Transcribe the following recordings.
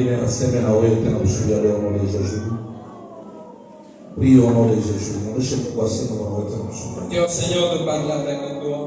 mwingine aseme na wewe tena kushuhudia leo au de Jésus. Prie au nom de Jésus. Laisse moi passer dans mon tena kushuhudia. Dis au Seigneur de parler avec toi.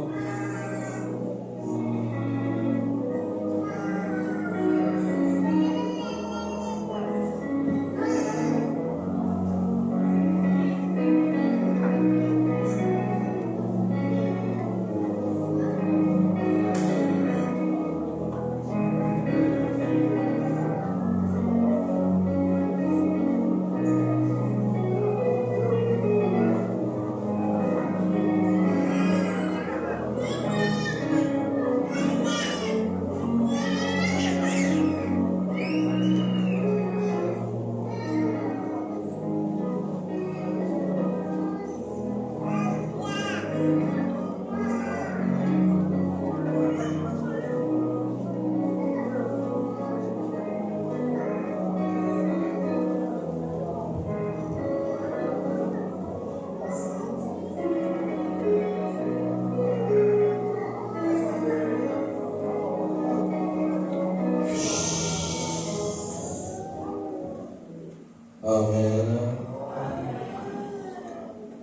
Amen.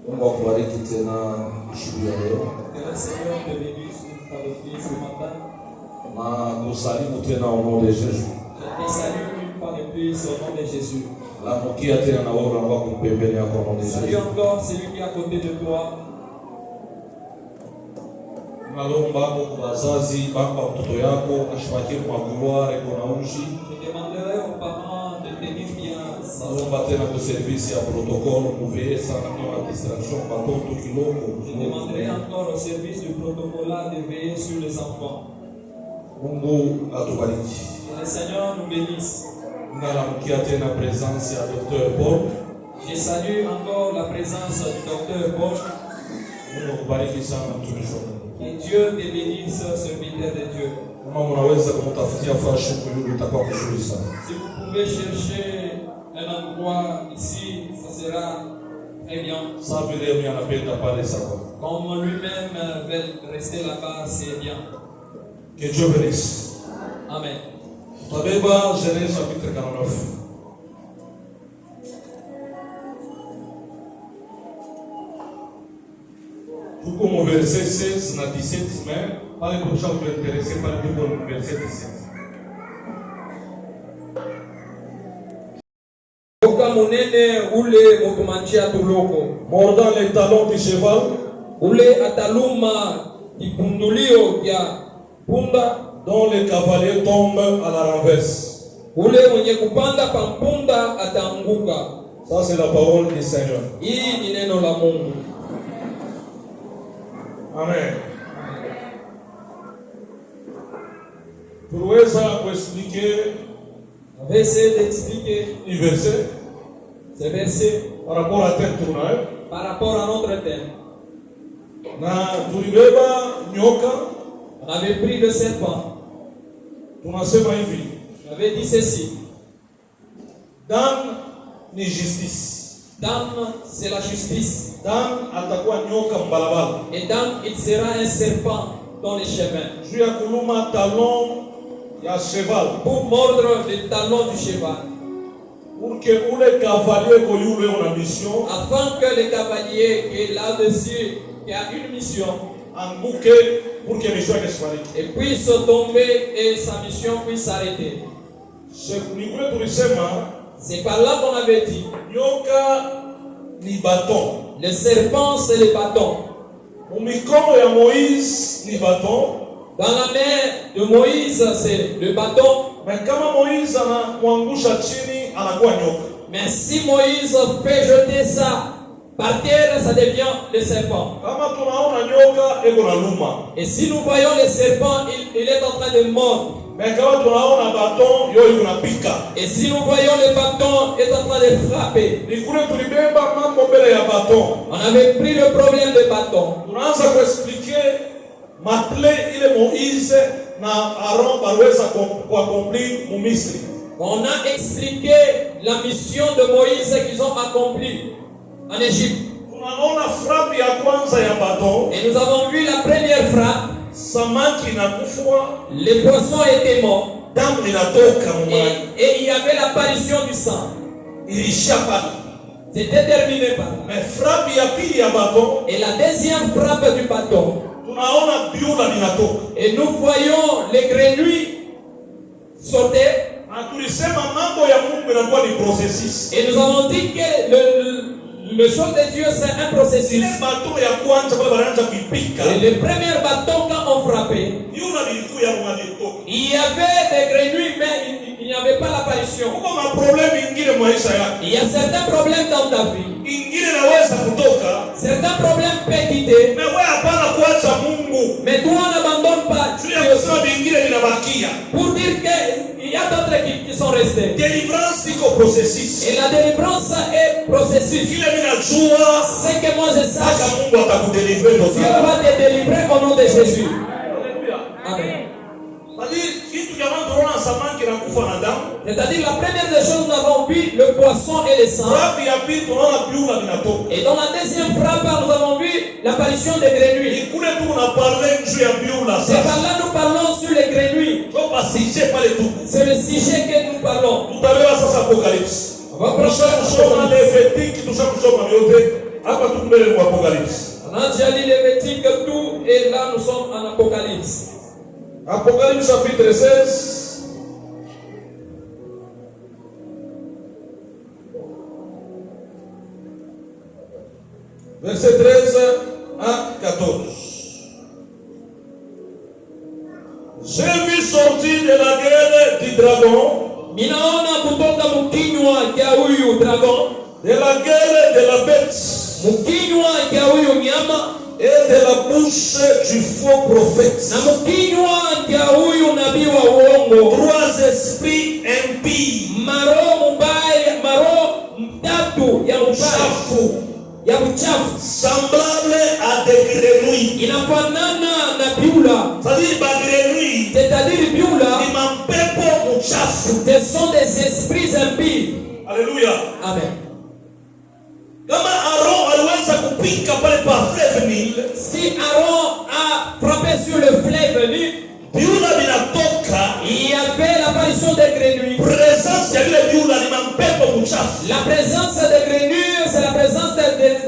Mungu akubariki tena shughuli ya leo. Que le Seigneur te bénisse une fois de plus ce matin. Na kusalimu tena au nom de Jésus. Je te salue une fois de plus au nom de Jésus. La mokia tena na wewe ambao kumpembeni yako au nom de Salut Jésus. encore celui qui est à côté de toi. Nalomba kwa wazazi baba mtoto yako ashibakie kwa gloire kwa naushi. Je demanderai aux parents de tenir bien ça. Nalomba tena kwa service ya protocole muveye sana kwa distraction batoto kiloko. Je demanderai encore au service du protocole de veiller sur les enfants. Mungu atubariki. Que le Seigneur nous bénisse. Nalamukia tena présence ya Dr. Paul. Je salue encore la présence du docteur Paul. Mungu akubariki sana mtumishi wako. Que Dieu te bénisse, serviteur de Dieu. Kama mnaweza kumtafutia fashion kwa yule itakuwa kushughuli sana. Si vous pouvez chercher un endroit ici, ça sera très bien. Sababu leo mimi anapenda pale sawa. Comme lui-même veut rester là-bas, c'est bien. Que Dieu bénisse. Amen. Tabeba Genèse chapitre 49. Tuko mu verset 16 na 17 mais pale kwa kuinteresse pale tuko mu verset 17. Oka munene ule mokumanchia tuloko. Mordant les talons du cheval, Ule ataluma kipundulio ya punda. dont le cavalier tombe à la renverse. Ule mwenye kupanda pa mpunda ataanguka. Ça c'est la parole du Seigneur. Hii ni neno la Mungu. Amen. Tuweza kuexpliquer On va essayer d'expliquer le verset ce verset par rapport à tel tournage. par rapport à notre thème. Na tulibeba nyoka, On avait pris le serpent. tunasema hivi, On avait dit ceci. Dan ni justice. Dan, c'est la justice. Dan atakuwa nyoka mbalabala. Et Dan, il sera un serpent dans les chemins. Juu ya kuluma talon ya cheval. Pour mordre le talon du cheval. Pour que ule cavalier ko yule una mission, Afin que le cavalier qui est là-dessus, qui a une mission, anguke pour que mission yake sifariki. et puisse tomber et sa mission puisse s'arrêter. Ni kule tulisema C'est par là qu'on avait dit. nyoka ni bâton. Le serpent, c'est le bâton. Mumikono ya Moïse ni bâton. Dans la main de Moïse, c'est le bâton. Mais kama Moïse anamwangusha chini anakuwa nyoka. Mais si Moïse fait jeter ça par terre, ça devient le serpent. Kama tunaona nyoka eko na luma. Et si nous voyons le serpent, il est en train de mordre. Mais kama tunaona bâton yo iko na pika. Et si nous voyons le bâton, il est en train de frapper. Ni kule tulibeba mambo mbele ya bâton. On avait pris le problème de bâton. Tunaanza kuexpliquer maple ile Moïse na Aaron baliweza kuaccomplir mu Misri. On a expliqué la mission de Moïse qu'ils ont accomplie en Égypte. Tunaona frappe ya kwanza ya bâton. Et nous avons vu la première frappe. Samaki na kufwa. Les poissons étaient morts. damu inatoka mwani. Et il y avait l'apparition du sang. Ilishia pale. C'était terminé par là. Mais frappe ya pili ya bâton, Et la deuxième frappe du bâton, tunaona biula linatoka. et nous voyons les grenouilles sauter. Na tulisema mambo ya Mungu inakuwa ni processus. Et nous avons dit que le chose de Dieu, c'est un processus. Ile bâton ya kwanza pale wanaanza kuipika. Et le premier bâton, quand on frappait, Biula lilikuwa mwalitoka. il y avait des grenouilles, mais il n'y avait pas l'apparition. Kuko ma problème ingine maisha yako. Il y a certains problèmes dans ta vie. Ingine naweza kutoka. Certains problèmes peuvent quitter. Mais wewe hapana kuacha Mungu. Mais toi, n'abandonne pas. Juu ya kusema vingine vinabakia. Pour dire qu'il y a d'autres qui sont restés. Délivrance iko processus. Et la délivrance est processus. Kile minajua C'est que moi je sache, hata Mungu atakudélivrer Dieu totalement. va te délivrer au nom de Jésus. Amen. C'est-à-dire la première des choses, nous avons vu le poisson et le sang. Et dans la deuxième frappe, nous avons vu l'apparition des grenouilles. C'est par là que nous parlons sur les grenouilles. C'est le sujet que nous parlons. On a déjà lu Lévitique tout et là nous sommes en Apocalypse. Apocalypse chapitre 16. Verset 13 à 14. J'ai vu sortir de la gueule du dragon. Ninaona kutoka mkinywa cha huyu dragon, De la gueule de la bête. mkinywa cha huyu nyama, Et de la bouche du faux prophète. na mkinywa cha huyu nabii wa uongo, 3 esprits impies. maroho mbaya, maroho mtatu ya mbaya, Chafu. ya uchafu, Semblable à des grenouilles. inafanana na biula. C'est-à-dire ba grenouilles. C'est-à-dire biula, Ni mampepo mchafu. ce sont des esprits impies. Alléluia. Amen. Kama Aaron aliweza kupika pale pa fleuve Nil, Si Aaron a frappé sur le fleuve Nil, biula vinatoka. il y avait l'apparition des grenouilles. Presence ya vile biula ni mampepo mchafu. La présence des grenouilles, c'est la présence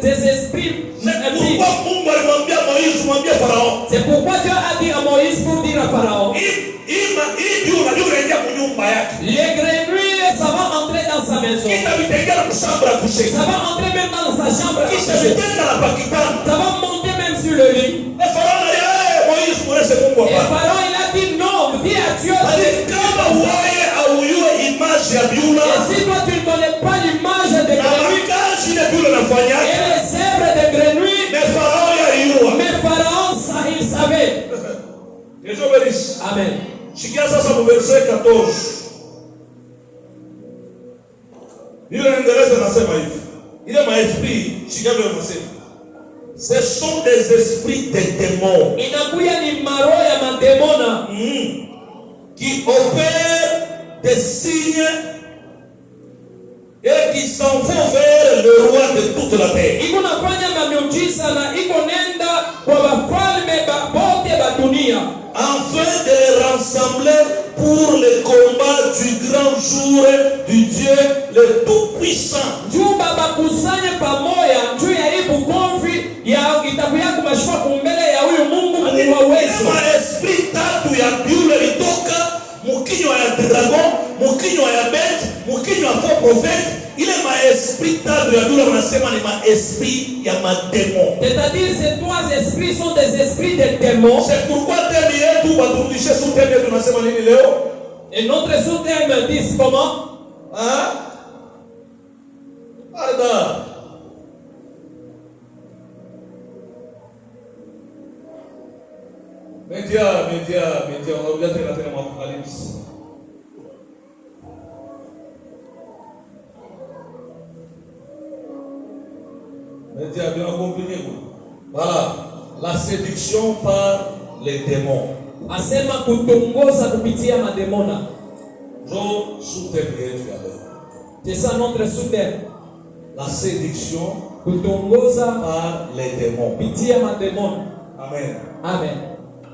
des esprits impies. Pourquoi Mungu alimwambia Moïse, mwambie Farao, C'est pourquoi Dieu a dit à Moïse pour dire à Pharaon, hii biula ingia kunyumba yake. les grenouilles, ça va entrer dans sa maison. Itavitengea mshamba ya kushika. Ça va entrer même dans sa chambre. à Kisha coucher. vitenda na pakitana. Ça va monter même sur le lit. Na Farao alia, Moïse mweleze Mungu Et hapa. Pharaon, il a dit non, dis à Dieu. Bali kama wewe haujui image ya biula, Et si toi tu ne connais pas l'image des na grenouilles makazi ile biula et nafanya, les œuvres des grenouilles, na Farao yaiua. mais Pharaon, ça, il savait. Yesu bariki. Amen. Shikia sasa mu verset 14. Ile Ingereza nasema hivi. Ile maesprit, shikia vile nasema. Ce sont des esprits de démons Inakuya ni maroho ya mademona qui opèrent des signes et qui s'en vont vers le roi de toute la terre. iko nafanya mamiujiza na iko nenda kwa wafalme bote ba dunia, Afin de les rassembler pour le combat du grand jour du Dieu le Tout-Puissant. juu babakusanye pamoja juu ya hii bukomvi ya itakuya kumashua kumbele ya huyu Mungu wa uwezo. Esprit tatu ya biule litoka mukinywa ya dragon, mukinywa ya bête, mukinywa ya faux prophète. Ile maesprit tatu ya biule wanasema ni maesprit ya mademon. C'est-à-dire ces trois esprits sont des esprits de démons. C'est pourquoi temi yetu waturudishe su temi yetu nasema nini leo? Et notre sous-terme dit comment? Hein? Pardon. Média, on va regarder la télé Apocalypse. Média, bien compliqué. Voilà, la séduction par les démons. Asema kutongoza kupitia mademona. Jo sous-thème yetu ya leo. C'est ça notre sous-terme. La séduction Kutongoza par les démons. kupitia mademona. Amen. Amen.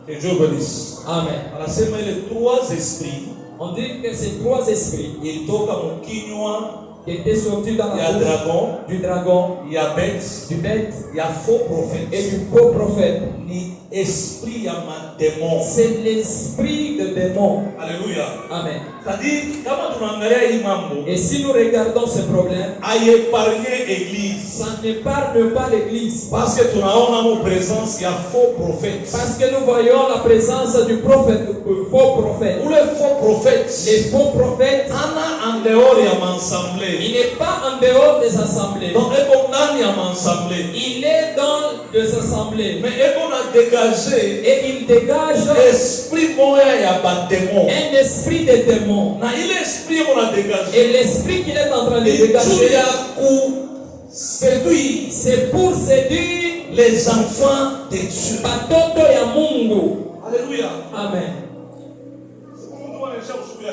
Que Dieu bénisse. Amen. Anasema ile 3 esprits On dit que ces 3 esprits ilitoka mkinywa qui étaient sortis dans la ya bouche dragon, du dragon, ya bête, du bête ya faux et prophète. du faux prophète. Ni esprit ya madémon. C'est l'esprit de démon. Alléluia. Amen. C'est-à-dire, kama tunaangalia hii mambo, Et si nous regardons ce problème, haiepargne église. ça n'épargne pas l'église. Parce que tunaona mo présence ya faux prophète. Parce que nous voyons la présence du prophète, du faux prophète. Ou les faux prophètes, Les faux prophètes, ana en dehors ya m'assemblée. il n'est pas en dehors des assemblées. Donc, eko ndani ya m'assemblée. Il est dans des assemblées. Mais eko na dégager Et il dégage esprit moya ya badémon. un esprit de démon. Na ile esprit eko na dégager. Et l'esprit qu'il est en train de Itu dégager, ya ku séduire c'est pour séduire les enfants de Dieu. batoto ya Mungu. Alléluia. Amen.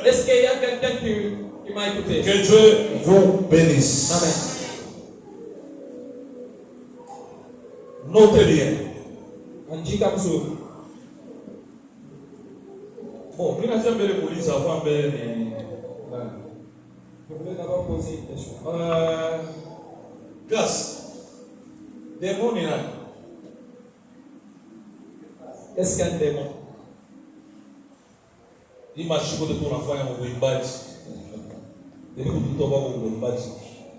Est-ce qu'il y a quelqu'un qui m'a écouté? Que Dieu vous bénisse. Amen. Notez bien. Andika mzuri. Bon, mimi nataka mbele kuuliza avant mbele ni Je voulais d'abord poser une question. Gas. Démon ni nani? Qu'est-ce qu'un démon? Hii mashiko tu tunafanya uimbaji. Ili kutoka kwa uimbaji.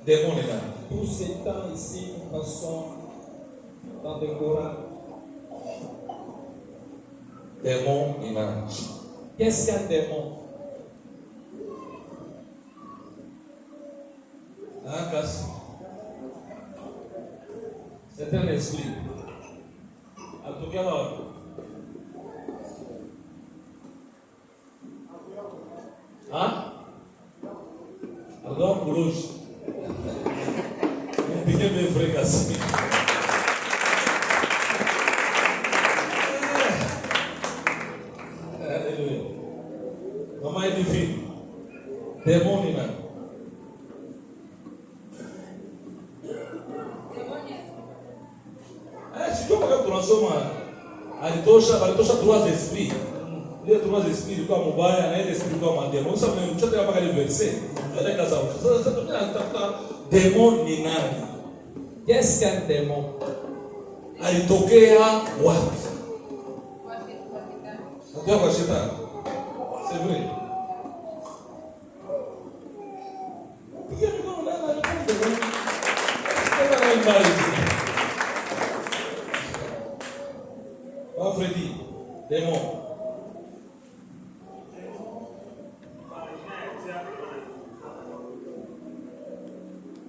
Démon ni nani? Tout ce temps ici, nous passons dans des chorales. Démon ni nani? Qu'est-ce qu'un démon? Ah, Gas. C'est un esprit. Atokia wapi? Ah? Alors, Boulogne. On piquait mes frères Gassi. Alléluia. Maman est divine. Démon ni nani? Sijui kama tunasoma alitosha trois esprits. Ile trois esprits ilikuwa mubaya na ile esprit ilikuwa mademon. Sasa mchote kama ile verset. Ndio kaza. Sasa tunatafuta demon ni nani? Qu'est-ce qu'un démon? Alitokea wapi? Atoka kwa shetani. C'est vrai. Pia ndio unaona ndio. Kama ni mbali. Freddy, démon.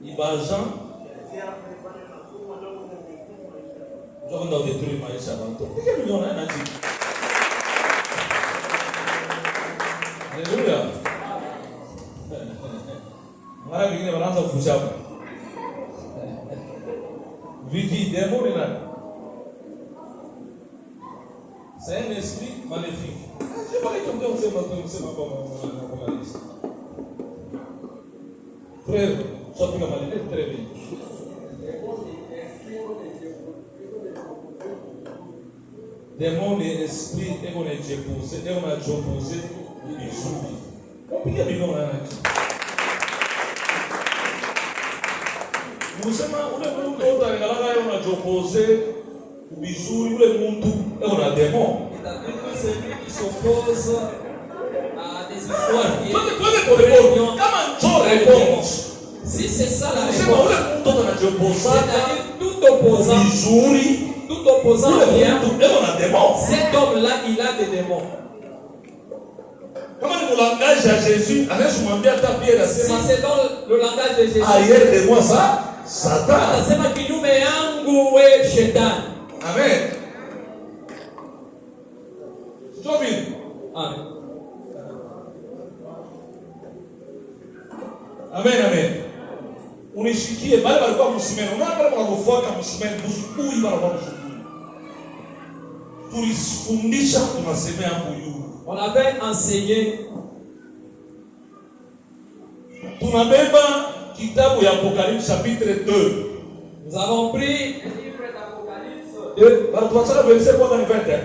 Ibajan. Ndio ndio détruire maisha watu. Pia ndio unaona nani? Alléluia. Mara vingine wanaanza kufusha. Vidi démon ni nani? C'est un esprit maléfique. Je ne sais pas comment on comment frère, ça peut mal très bien. Démon et esprit, et on est déposé, et on a déposé les jours. On peut dire là. Nous sommes on a déposé bizuri ule muntu una démon. Celui qui s'oppose à des histoires si c'est ça la réponse, c'est-à-dire tout opposant bien, cet homme-là, il a des démons. Si c'est dans le langage de Jésus, ailleurs de moi ça, Satan. anasema kinyume yangu we shetani. Amen. Amen. Amen, amen. Unishikie bali walikuwa msimeni. Unaona kama kufuata msimeni msukui bali walikuwa msukui. Tulifundisha tunasemea huyu. On avait enseigné. Tunabeba kitabu ya Apocalypse chapitre 2. Nous avons pris le livre d'Apocalypse 2. Bali tuwasala verset kwa ndani 20.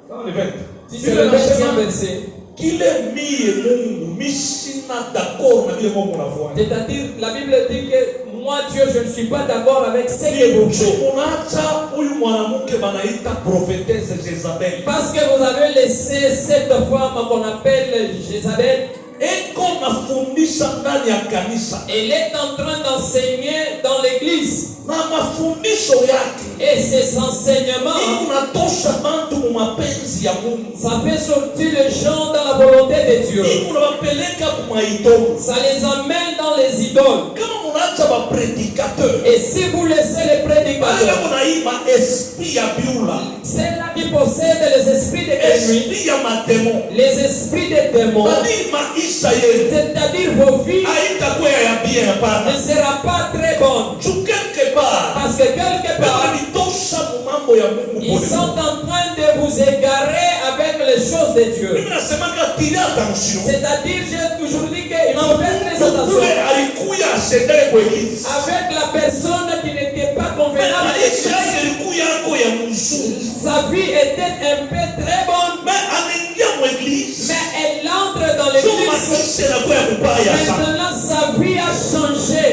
Dans le 20. Si c'est le 20e verset. kile mie Mungu mishina d'accord na vile Mungu anafanya. C'est-à-dire, la Bible dit que moi, Dieu, je ne suis pas d'accord avec ce que vous faites. Unaacha huyu mwanamke banaita prophétesse Jezabel. Parce que vous avez laissé cette femme qu'on appelle Jézabel. Eko nafundisha ndani ya kanisa. Elle est en train d'enseigner dans l'église. Na mafundisho yake. Et ces enseignements, inatosha bantu mu mapenzi ya Mungu. Ça fait sortir les gens dans la volonté de Dieu. Inawapeleka kwa maidolo. Ça les emmène dans les idoles. Kama mnaacha ba prédicateurs. Et si vous laissez les prédicateurs, c'est là qui possèdent les esprits de démons. Les esprits des démons. C'est-à-dire vos vies ne sera pas très bonne. Parce que quelque part, ils sont en train de vous égarer avec les choses de Dieu. C'est-à-dire, j'ai toujours dit qu'il faut faire très attention avec la personne qui n'était pas convenable. Sa vie était un peu très bonne, mais elle entre dans l'église. Maintenant, sa vie a changé.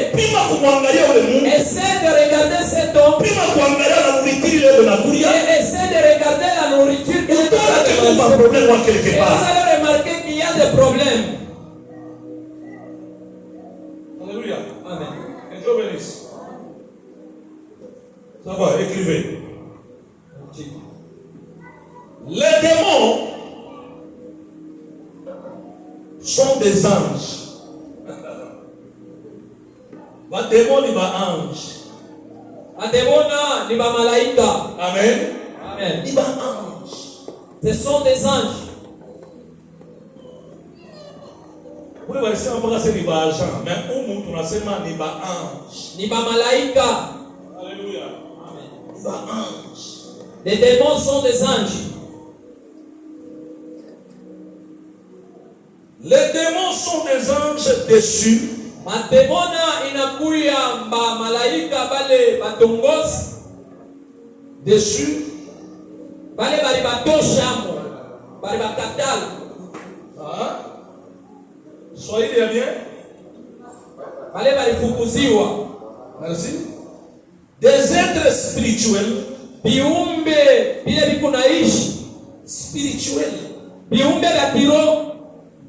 Essaie de regarder cet homme et essaie de regarder la nourriture qu'il a. Et vous allez remarquer qu'il y a des problèmes. Alléluia. Amen. Que Dieu bénisse. Ça va, écrivez. Les démons sont des anges. Les démons sont des anges. Amen. Amen. Des anges. Ce sont des anges. Vous voyez, c'est un peu comme des agents, mais au monde, on a seulement des anges. Ni ba malaika. Alléluia. Amen. Des anges. Les démons sont des anges. Les démons sont des anges déçus. Mademona inakuya ba malaika bale batongozi Déçus. bale bali batoshamo bali bakatala. Ah. Soyez les bien. Bale bali fukuziwa. Merci. Des êtres spirituels. Biumbe bile bikunaishi Spirituels. biumbe vya kiroho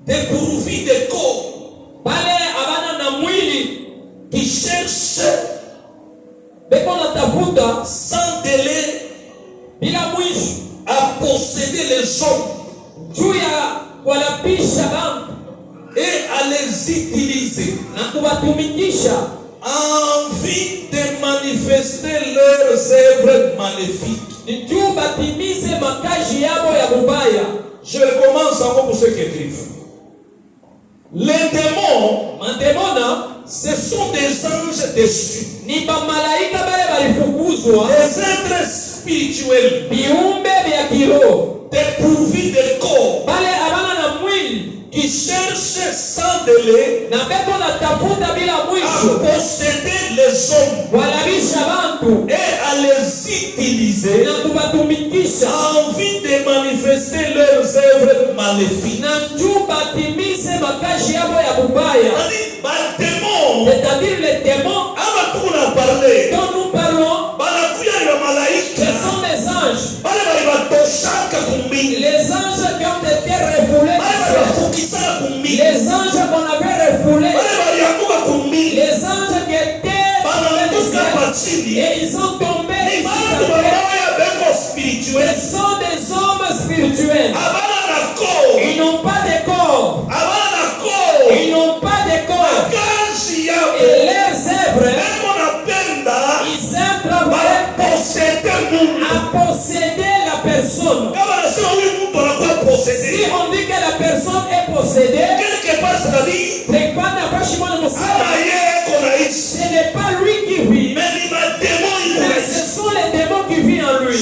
Dépourvus de corps. bale abana na mwili Qui cherchent beko natafuta sans délai bila mwisho à posséder les hommes juu ya kuwalapisha bantu et à les utiliser na kuwatumikisha en vue de manifester leurs œuvres maléfiques. ni juu batimize makazi yabo ya bubaya. Je recommence encore pour ceux qui écrivent. Les démons, Mademona ce sont des anges déçus. ni bamalaika bale balifukuzwa, Des êtres spirituels viumbe vya kiroho dépourvus de corps bale abana na mwili qui cherchent sans délai na beko natafuta bila à mwisho posséder les hommes walabisha bantu et à les utiliser na kubatumikisha en vue de manifester leurs œuvres maléfiques. na juu batimize makazi yabo ya bubaya. C'est-à-dire les démons dont nous parlons, ce sont les anges. Les anges qui ont été refoulés, les anges qu'on avait refoulés, les anges qui étaient dans le ciel, et ils sont tombés. Ce sont des hommes spirituels. Ils n'ont pas de corps. Ils n'ont pas de corps. Et leurs œuvres, ils aiment travailler à posséder la personne. Si on dit que la personne est possédée, c'est pas ce n'est pas lui qui vit, mais ce sont les démons qui vivent en lui.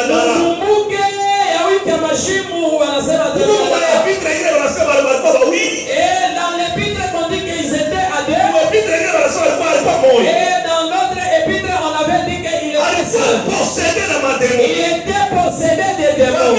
Mkumbuke ya wiki ya mashimu wanasema et dans l'épître on dit qu'ils étaient à deux, et dans l'autre épître on avait dit qu'il était seul. Il était possédé des démons.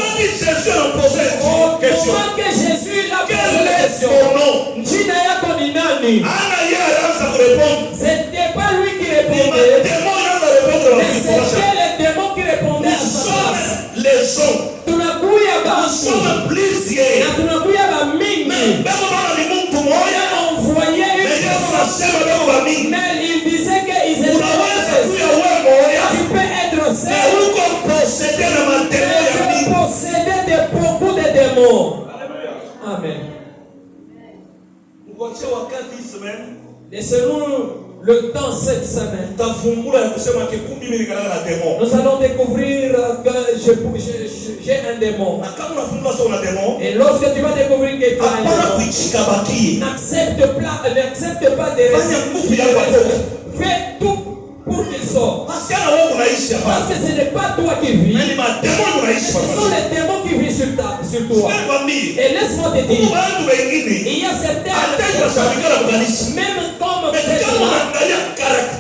Laissez-nous le temps cette semaine. Nous allons découvrir que j'ai un démon. Et lorsque tu vas découvrir que tu as un démon, n'accepte pas de rester. Fais tout pour qu'il sorte. Parce que ce n'est pas toi qui vis. Ce sont les démons qui vivent sur toi. Et laisse-moi te dire, il y a certaines, même comme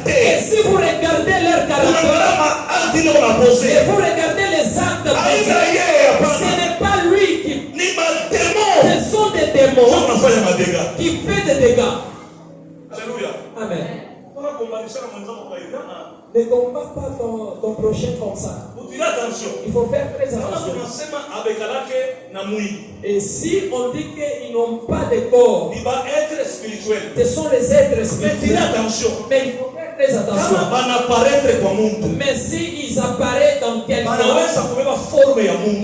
et si vous regardez leur caractère et vous regardez les actes posés, ce n'est pas lui qui... Ce sont des démons qui font des dégâts. Alléluia. Amen. Ne combats pas ton prochain comme ça. Il faut faire très attention. Et si on dit qu'ils n'ont pas de corps, ce sont les êtres spirituels. Mais il faut faire très attention. Mais s'ils apparaissent dans quelque chose,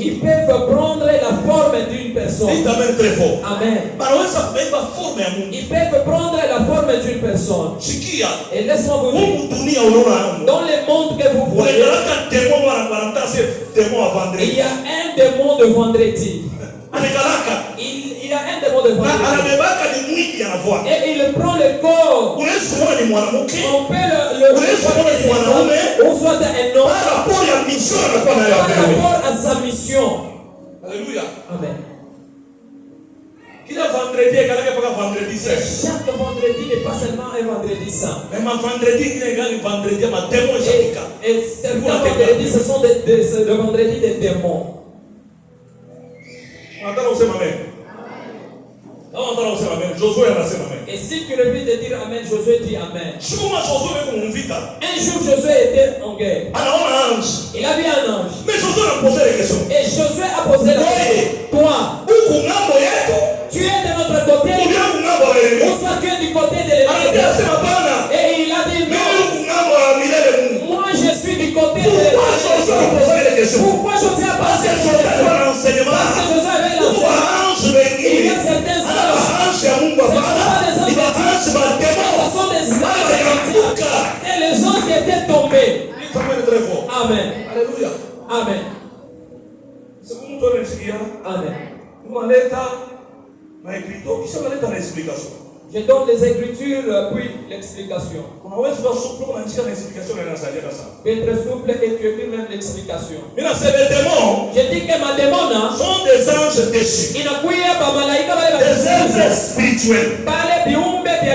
ils peuvent prendre la forme d'une personne. Amen. Ils peuvent prendre la forme d'une personne. Et laisse-moi vous dire, dans le monde que vous voyez, il y a un démon de vendredi. Il y a un démon de vendredi. Et il prend le corps. On peut le ou soit un homme par rapport à sa mission. Alléluia. Amen. Chaque vendredi n'est pas seulement un vendredi saint. Et certains vendredis, ce sont le vendredi des démons. Et si tu refuses de dire Amen, Josué dit Amen. Un jour, Josué était en guerre. Il a vu un ange. Et Josué a posé la question. Toi, tu es de notre côté ou soit tu es du côté de l'église? Et il a dit non. Moi, je suis du côté de l'église. Pourquoi Josué a posé la question? Parce que Josué avait l'enseignement. Il y a certains anges. Ce ne sont pas des anges. Et les gens qui étaient tombés. Amen. Alléluia. Amen. Amen. Je donne les écritures puis l'explication. Être souple et tu écris même l'explication. Je dis que ma démon sont des anges déchus. Des êtres spirituels.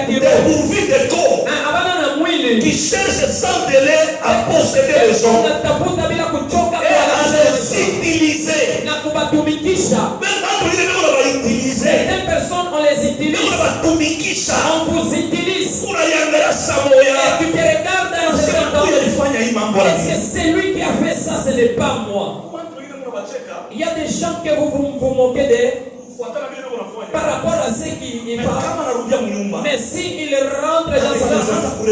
Dépourvus de corps. Qui cherchent sans délai à posséder les gens. Et à les utiliser. Certaines personnes, on les utilise. On vous utilise. Et tu te regardes dans ce temps. Est-ce que c'est lui qui a fait ça? Ce n'est pas moi. Il y a des gens que vous moquez d'eux par rapport à ce qu'ils font. Mais s'il rentre dans sa maison et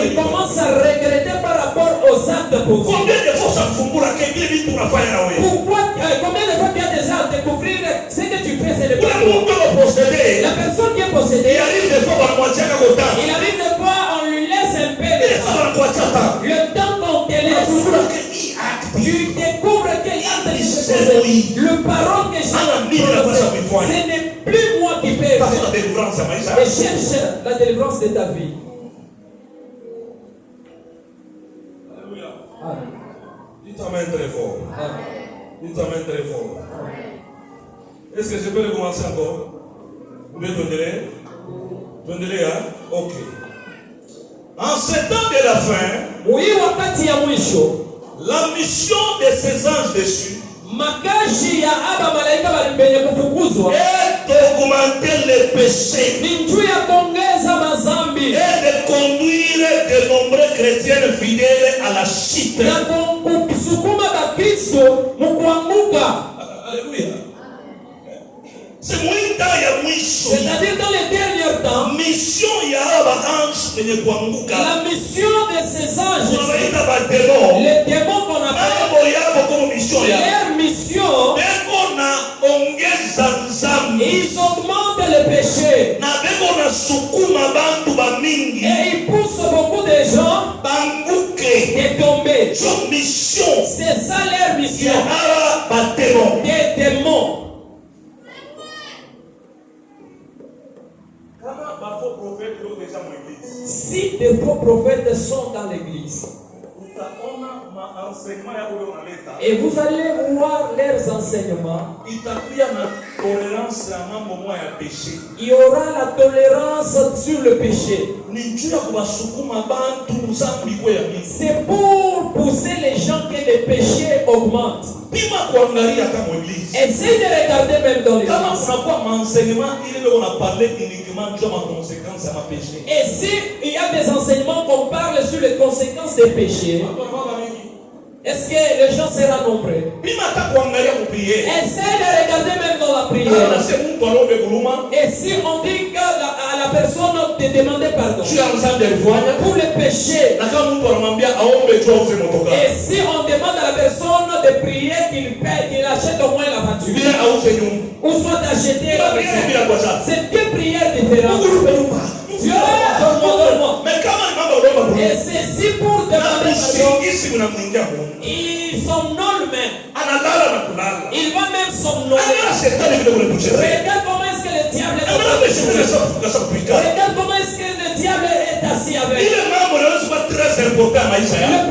il commence à regretter par rapport aux actes posés. Combien de fois tu as déjà à découvrir ce que tu fais, c'est le pas la personne qui est possédée, il arrive des fois on lui laisse un peu le temps qu'on te laisse. Tu découvres quel acte tu fais posé. Le parole que j'ai prononcé, ce n'est plus moi qui fais. Et cherche la délivrance de ta vie. Alléluia. Dites Amen très fort. Dites Amen très fort. Est-ce que je peux recommencer encore? Vous pouvez donner? Donner, hein? Ok. En ce temps de la fin, la mission de ces anges déchus est d'augmenter les péchés et de conduire de nombreux chrétiens fidèles à la chute. Alléluia. C'est-à-dire dans les derniers temps, mission la mission de ces anges, les démons qu'on appelle, leur mission, ils augmentent le péché Son mission. C'est ça leur mission. Des démons. Si des faux prophètes sont dans l'église, et vous allez voir leurs enseignements, il y aura la tolérance sur le péché. C'est pour pousser les gens que les péchés augmentent. Essayez de regarder même dans l'église. Et si il y a des enseignements qu'on parle sur les conséquences des péchés, est-ce que les gens seront nombreux? Essayez de regarder même dans la prière. Et si on dit à la personne de demander pardon pour les péchés, et si on demande à la personne de prier qu'il achète au moins la voiture, ou soit d'acheter la maison, c'est deux prières différentes. Dieu, donne-moi. Et c'est si pour demander pardon, ils somnolent même. Il va même somnoler. Regarde comment est-ce que le diable est Regarde comment est-ce que le diable est assis avec. Le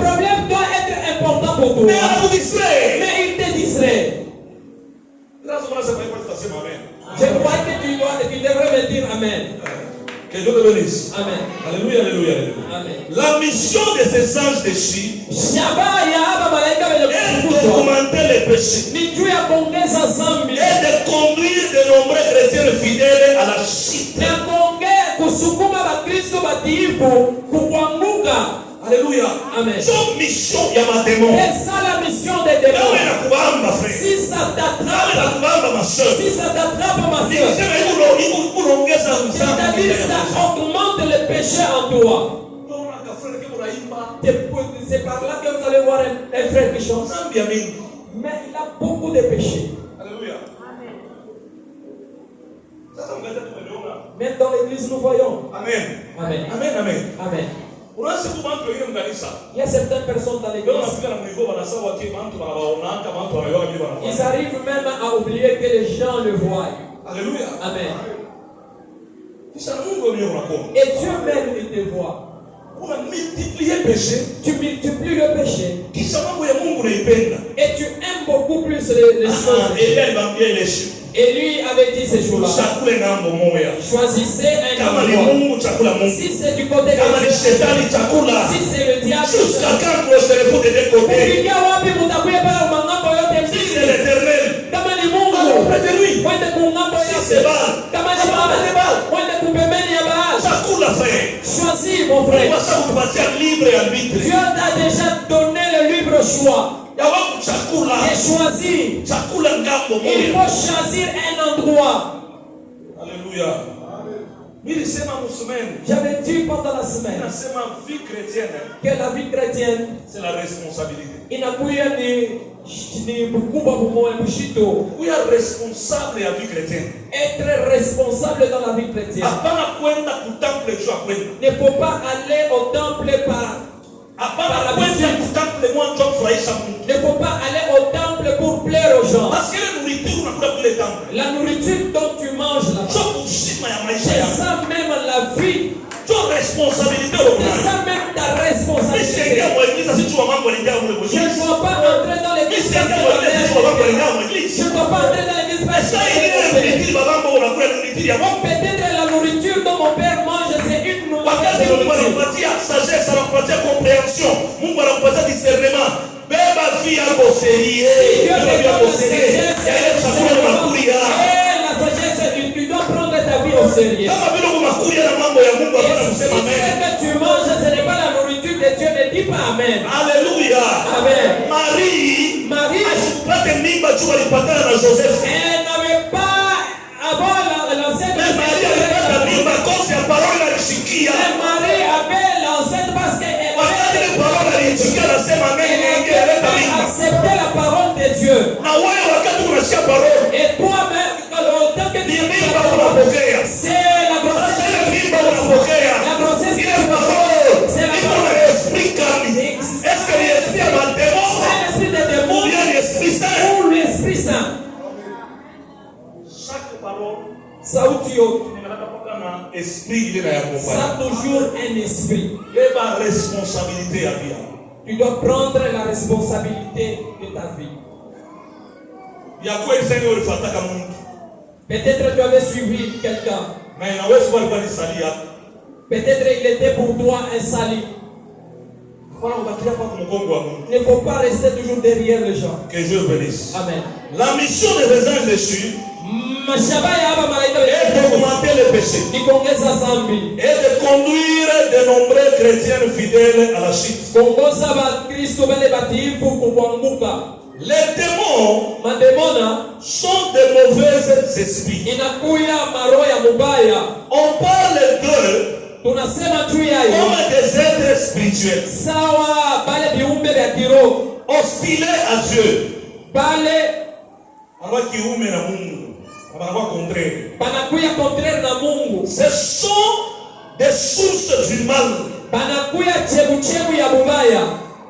problème doit être important pour toi. Mais il te distrait. Je crois que tu devrais me dire Amen. Que Dieu te bénisse. Amen. Alléluia, alléluia, alléluia. Amen. La mission de ces anges de Chi est de d'augmenter les péchés et de conduire de nombreux chrétiens fidèles à la chute. Alléluia. Amen. Son mission y a ma démon. C'est ça la mission des démons. Si ça t'attrape, ma soeur, c'est-à-dire ça augmente le péché en toi. C'est par là que vous allez voir un frère qui chante. Mais il a beaucoup de péchés. Alléluia. Même dans l'église, nous voyons. Amen. Amen. Amen. Amen. Amen. Il y a certaines personnes dans l'église. Ils arrivent même à oublier que les gens le voient. Alléluia. Amen. Et Dieu même, il te voit. Tu multiplies le péché. Et tu aimes beaucoup plus les choses. Et lui avait dit ces jours-là, choisissez un endroit. Si c'est du côté de Dieu, si c'est le diable, si c'est l'Éternel, alors près de lui. Si c'est Baal, Chakou l'a fait. Choisis, mon frère. Dieu t'a déjà donné le libre choix. Et choisis. Il faut choisir un endroit. Alléluia. J'avais dit pendant la semaine que la vie chrétienne, c'est la responsabilité. Il n'a pas We are responsable à la vie chrétienne. Être responsable dans la vie chrétienne. Ne faut pas aller au temple par habitude. Ne faut pas aller au temple pour plaire aux gens. La nourriture dont tu manges là, c'est ça même la vie. C'est ça même ta responsabilité. Je ne dois pas entrer dans l'église. Je ne dois pas entrer dans l'église. Peut-être la nourriture dont mon père mange, c'est une nourriture. Sagesse, compréhension, discernement. Tu dois prendre ta vie au sérieux. Et ce que tu manges, ce n'est pas la nourriture de Dieu. Ne dis pas Amen. Alléluia. Amen. Marie, elle n'avait pas avant l'enceinte. Mais Marie avait l'enceinte parce qu'elle avait accepté la parole de Dieu. Et toi-même, autant que tu c'est la grossesse. La grossesse. C'est la parole. Est-ce que l'esprit a Ça toujours un esprit. Responsabilité à vie. Tu dois prendre la responsabilité de ta vie. Peut-être tu avais suivi quelqu'un. Peut-être il était pour toi un sali. Il ne faut pas rester toujours derrière les gens. Que Dieu bénisse. Amen. La mission des anges déchus est d'augmenter le péché et de conduire de nombreux chrétiens fidèles à la chute. Les démons sont de mauvais esprits. On parle d'eux comme des êtres spirituels, hostiliers à Dieu. Ce sont des sources du mal.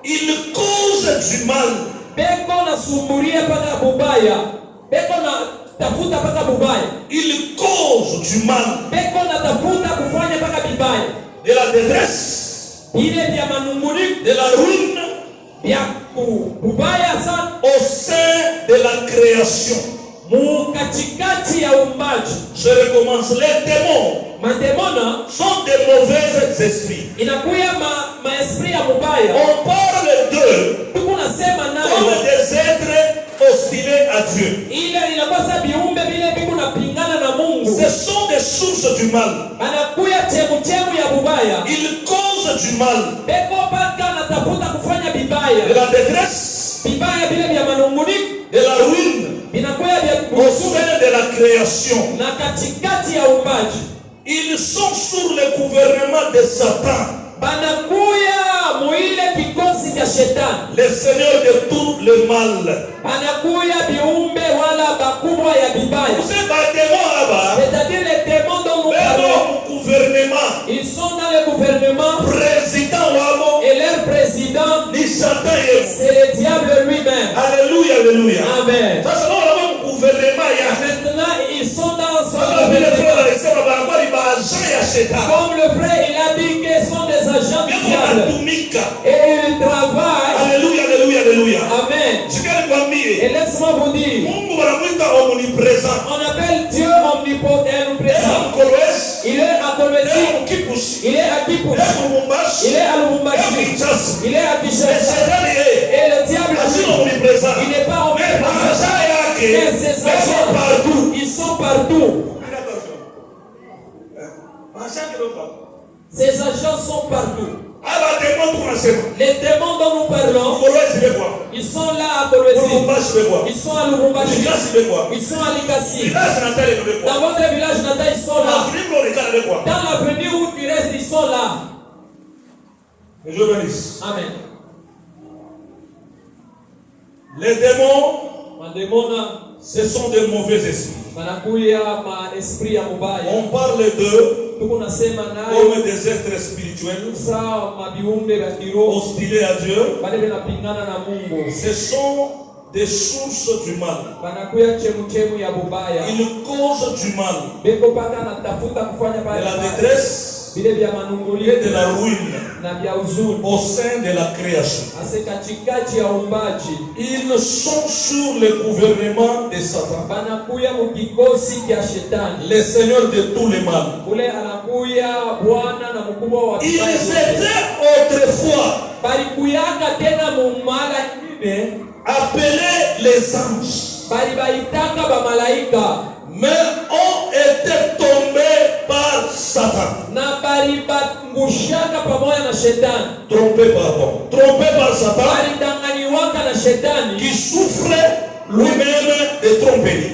Ils causent du mal. Ils causent du mal. De la détresse, de la ruine, au sein de la création. Je recommence. Les démons sont des mauvais esprits. On parle d'eux comme des êtres hostiliers à Dieu. Ce sont des sources du mal. Ils causent du mal. De la détresse, de la ruine, au sein de la création. Ils sont sous le gouvernement de Satan, le Seigneur de tout le mal. Ces bâtiments là-bas, c'est-à-dire les démons dont nous parlons, ils sont dans le gouvernement, et leur président, c'est le diable lui-même. Alléluia, alléluia. Amen. Maintenant, ils sont dans son gouvernement. Comme le frère, il a dit qu'ils sont des agents du diable. Et ils travaillent. Alléluia, alléluia, alléluia. Amen. Et laisse-moi vous dire, on appelle Dieu omnipotent, omniprésent. Il est à Kolwezi, il est à Kipushi, il est à Lubumbashi, il est à Kinshasa. Et le diable, il n'est pas omniprésent. Mais ces agents, ils sont partout. Ces agents sont partout. Les démons dont nous parlons, ils sont là à Kolwezi, ils sont à Lubumbashi, ils sont à Likasi. Dans votre village natal, ils sont là. Dans l'avenir où tu restes, ils sont là. Amen. Les démons, ce sont des mauvais esprits. On parle d'eux comme des êtres spirituels, hostiliers à Dieu. Ce sont des sources du mal. Ils causent du mal, de la détresse et de la ruine au sein de la création. Ils sont sous le gouvernement de Satan, le Seigneur de tout le mal. Ils étaient autrefois appelés les anges, mais ont été tombés par Satan. Trompés par Satan, qui souffrait lui-même de tromperie.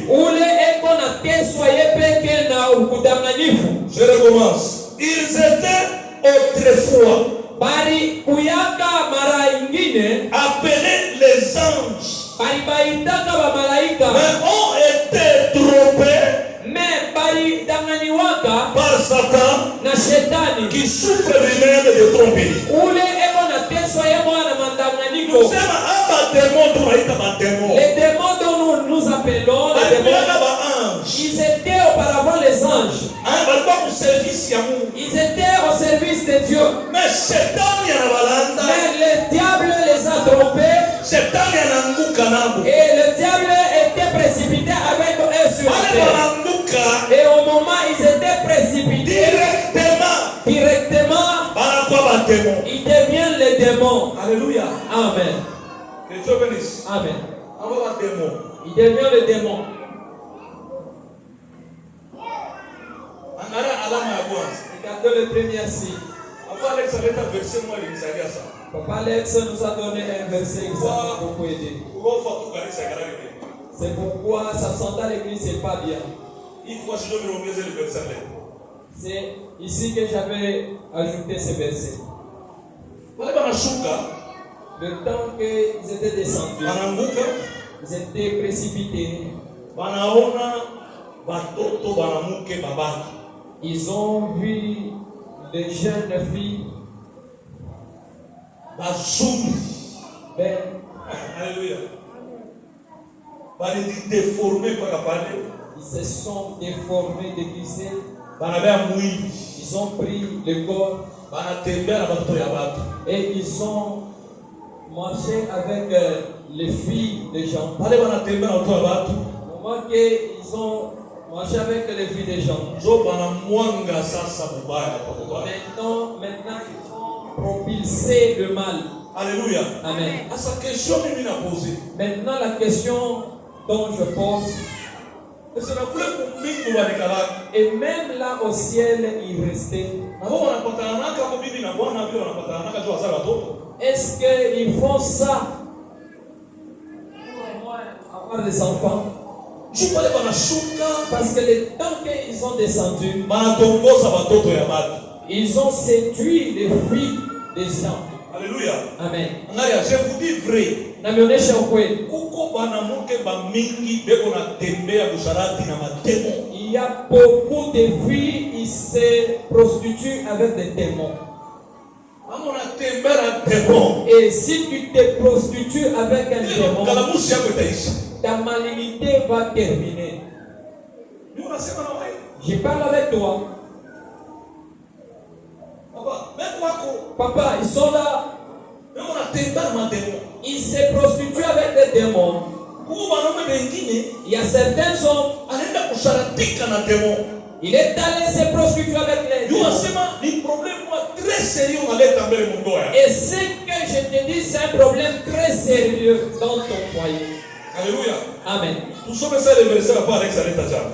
Je recommence. Ils étaient autrefois appelés les anges, mais ont été trompés par Satan, qui souffre lui-même de tromperie. Les démons dont nous appelons les démons, ils étaient auparavant les anges. service ya Mungu. Ils étaient au service de Dieu. Mais Shetani anabalanda. Mais le diable les a trompés. Shetani ananguka nabo. Et le diable était précipité avec eux sur terre. Et au moment ils étaient précipités, directement, ils deviennent les démons. Alléluia. Amen. Que Dieu bénisse. Amen. Ils deviennent les démons. Regardez le premier signe. Papa Alex nous a donné un verset qui ça m'a beaucoup aidé. C'est pourquoi s'absenter à l'église, c'est pas bien. C'est ici que j'avais ajouté ce verset. Le temps qu'ils étaient descendus, ils étaient précipités. Ils ont vu des jeunes filles. Alléluia. Ils se sont déformés, déguisés. Ils ont pris le corps et ils ont marché avec les filles des gens. Au moment qu'ils ont marché avec les filles des gens, maintenant ils ont propulsé le mal. Alléluia. Amen. Maintenant la question dont je pose, et même là au ciel il restait. Est-ce qu'ils font ça pour avoir des enfants? Parce que le temps qu'ils ont descendu, ils ont séduit les filles des gens. Alléluia. Amen. Je vous dis vrai. Il y a beaucoup de filles qui se prostituent avec des démons. Et si tu te prostitues avec un démon, ta malignité va terminer. Je parle avec toi. Papa, ils sont là. Ils se prostituent avec des démons. Il y a certains hommes. Il est allé se prostituer avec les démons. Et ce que je te dis, c'est un problème très sérieux dans ton foyer. Alléluia. Amen.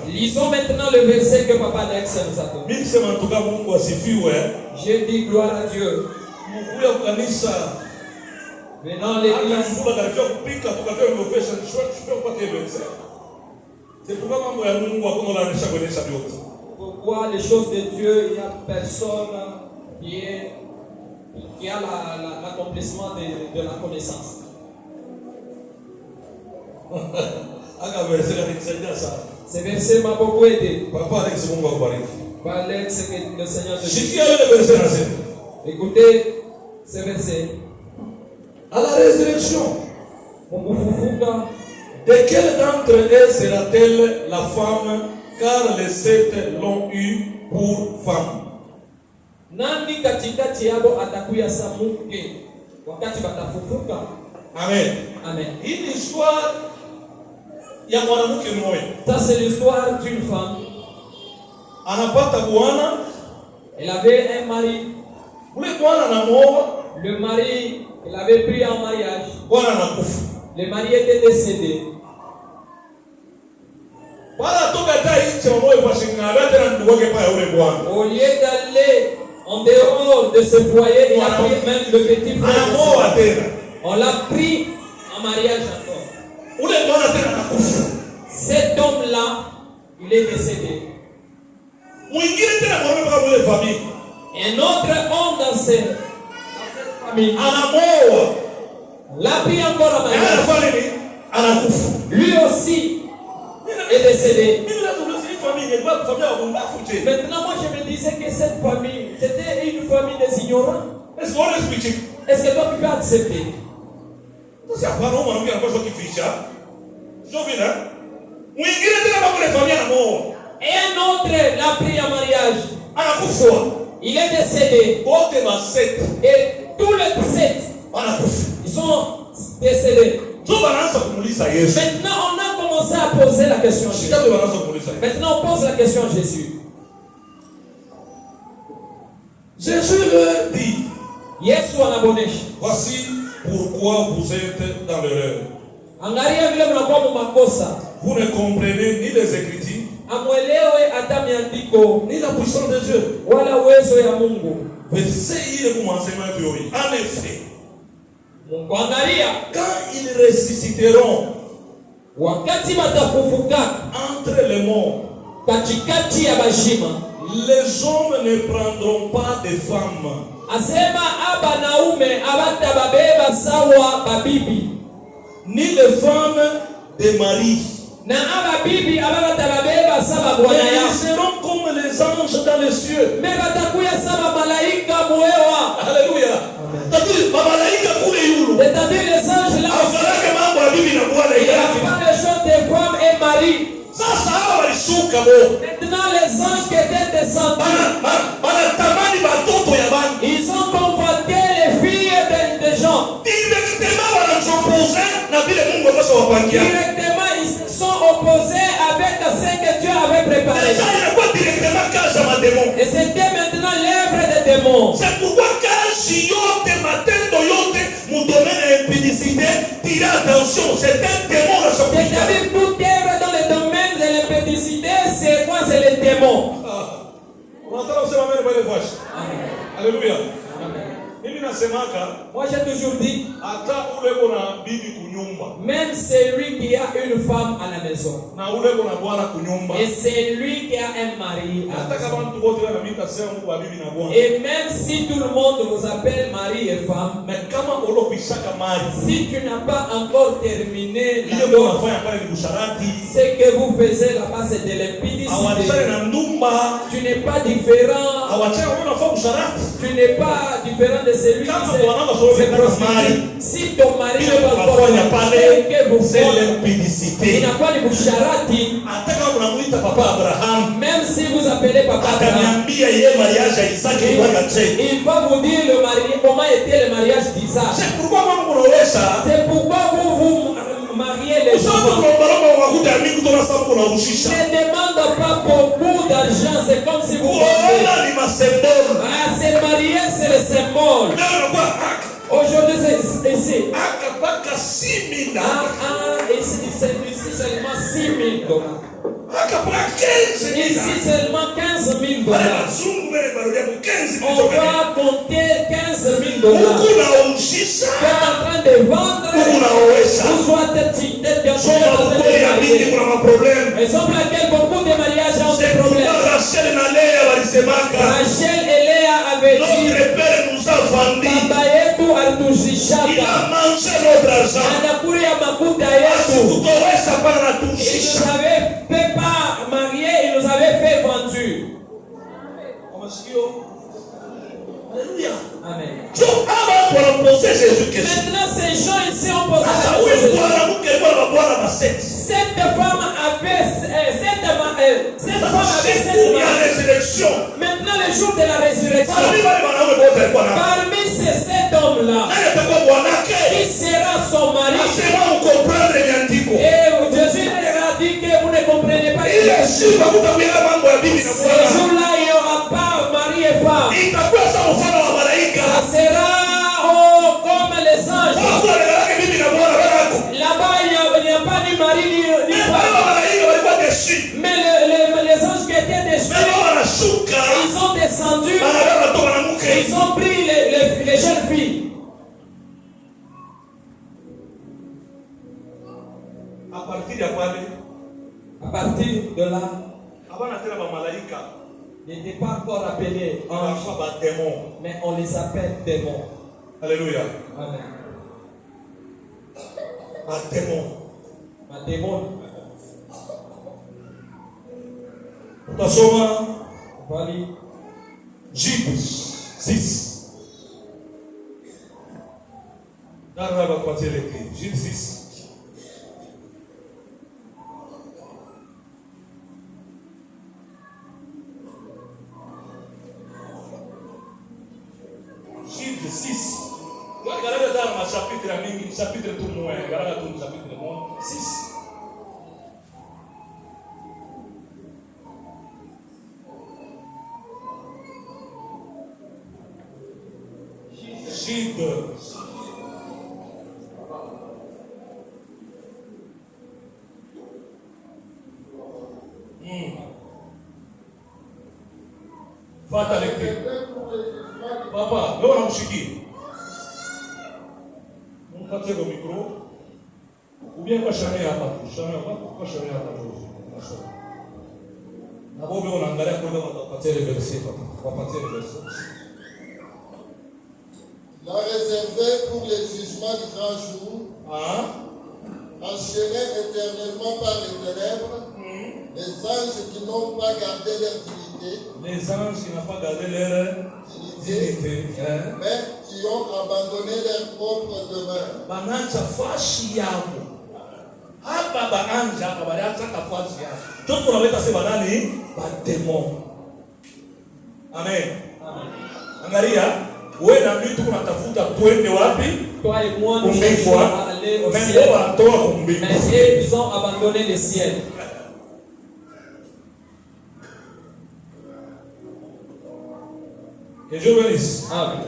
Lisons maintenant le verset que Papa Alex nous a donné. Je dis gloire à Dieu. Venant l'église. Pourquoi les choses de Dieu, il n'y a personne qui a l'accomplissement de la connaissance. Ce verset m'a beaucoup aidé. Papa Alex, que le Seigneur te bénisse. Écoutez ce verset. À la résurrection, de quelle d'entre elles sera-t-elle la femme, car les sept l'ont eu pour femme? Nani katikati yabo atakuya samuke wakati batafufuka? Amen. Amen. Une histoire ya mwanamke mmoja. Ça c'est l'histoire d'une femme. Anapata bwana. Elle avait un mari. Ule bwana anamuoa. Le mari, il avait pris en mariage. Bwana anakufa. Le mari était décédé. Au lieu d'aller en dehors de ce foyer, il a pris même le petit frère. On l'a pris en mariage encore. Cet homme-là, il est décédé. Un autre homme dans cette famille l'a pris encore en mariage. Lui aussi est décédé. Maintenant, moi je me disais que cette famille, c'était une famille des ignorants. Est-ce que toi tu peux accepter? Et un autre l'a pris en mariage. Il est décédé. Et tous les 7, ils sont décédés. Maintenant, on a commencé à poser la question à Jésus. Maintenant, on pose la question à Jésus. Jésus leur dit, Yesu anabonesha, voici pourquoi vous êtes dans l'erreur. Angalia vile mnakuwa mumakosa. Vous ne comprenez ni les Écritures, Amuelewe hata miandiko, ni la puissance de Dieu. wala uwezo ya Mungu. En effet, Mungu angalia, quand ils ressusciteront wakati watafufuka entre les morts, katikati ya bashima, les hommes ne prendront pas de femmes. Asema abanaume abatababeba sawa babibi, ni les femmes de Marie. Na ababibi abatababeba sawa bwana yao. Ils seront comme les anges dans les cieux. Mais batakuya sawa malaika muewa. Alléluia. C'est-à-dire les anges là. Il n'y a pas les choses de femme et mari. Maintenant les anges qui étaient descendus, ils ont convoité les filles des gens. Directement ils sont opposés avec ce que Dieu avait préparé. Et c'était maintenant l'œuvre des démons. C'est pourquoi quand Chiote Matendo Yote nous donnait l'impudicité, tirez attention, c'est un démon dans son pays. C'est-à-dire toute œuvre dans le domaine de l'impudicité, c'est quoi? C'est le démon. Alléluia. Moi j'ai toujours dit, même celui qui a une femme à la maison, et celui qui a un mari à la maison, et même si tout le monde vous appelle mari et femme, si tu n'as pas encore terminé ce que vous faisiez là-bas, c'est de l'impudicité. Tu n'es pas différent. Tu n'es pas différent de celui qui se prostitue. Si ton mari ne va pas faire que vous faites, il n'a pas de boucharati. Même si vous appelez papa Abraham, il va vous dire le mariage, comment était le mariage d'Isaac. C'est pourquoi vous vous mariez les gens. Ne demande pas beaucoup d'argent, c'est comme si vous c'est marié, c'est le symbole. Aujourd'hui, c'est ici. Ici seulement 6 000 $. Ici seulement 15 000 $. On va compter 15 000 $. Tu es en train de vendre. Ou soit raison pour laquelle beaucoup de mariages ont des problèmes. Rachel et Léa avaient dit, Baba yetu alituzishaka, il a mangé notre argent. anakula ya makuta yetu. Il nous avait fait pas marier, il nous avait fait vendu. Amen. Maintenant ces gens ici ont posé la question. Cette femme avait 7 maris. Maintenant le jour de la résurrection, parmi ces 7 hommes-là, qui sera son mari? Et Jésus a dit que vous ne comprenez pas. Ce jour-là, il n'y aura pas mari et femme. Ça sera comme les anges. Là-bas, il n'y a pas ni mari ni femme. Mais les anges qui étaient déçus, ils ont descendu, ils ont pris les jeunes filles. À partir de là, ils n'étaient pas encore appelés anges, mais on les appelle démons. Alléluia. Amen. Un démon. Voilà. Jude 6. Jude 6. chapitre mingi, chapitre tout moins, garanga tout chapitre moins, 6. Jude. Fata avec papa, leo nakushiki. Mpatie le micro. Ou bien kwa shame hapa tu. Shame hapa, kwa shame hapa tu. Na bobe unaangalia kwa ndio utapatia le verset papa. Wapatie le verset. La réservée pour les jugements du grand jour, enchaînés éternellement par les ténèbres, les anges qui n'ont pas gardé leur dignité, les anges qui n'ont pas gardé leur dignité, mais qui ont abandonné leur propre demeure. Bananja fashi yao. Hapa baanja hapa baliacha kafashi yao. Ndio tunaweza sema nani? Bademon. Amen. Angalia wewe na mimi tuko natafuta twende wapi? Toi et moi nous cherchons à aller au ciel. Mais ils ont abandonné le ciel. Que Dieu bénisse. Amen.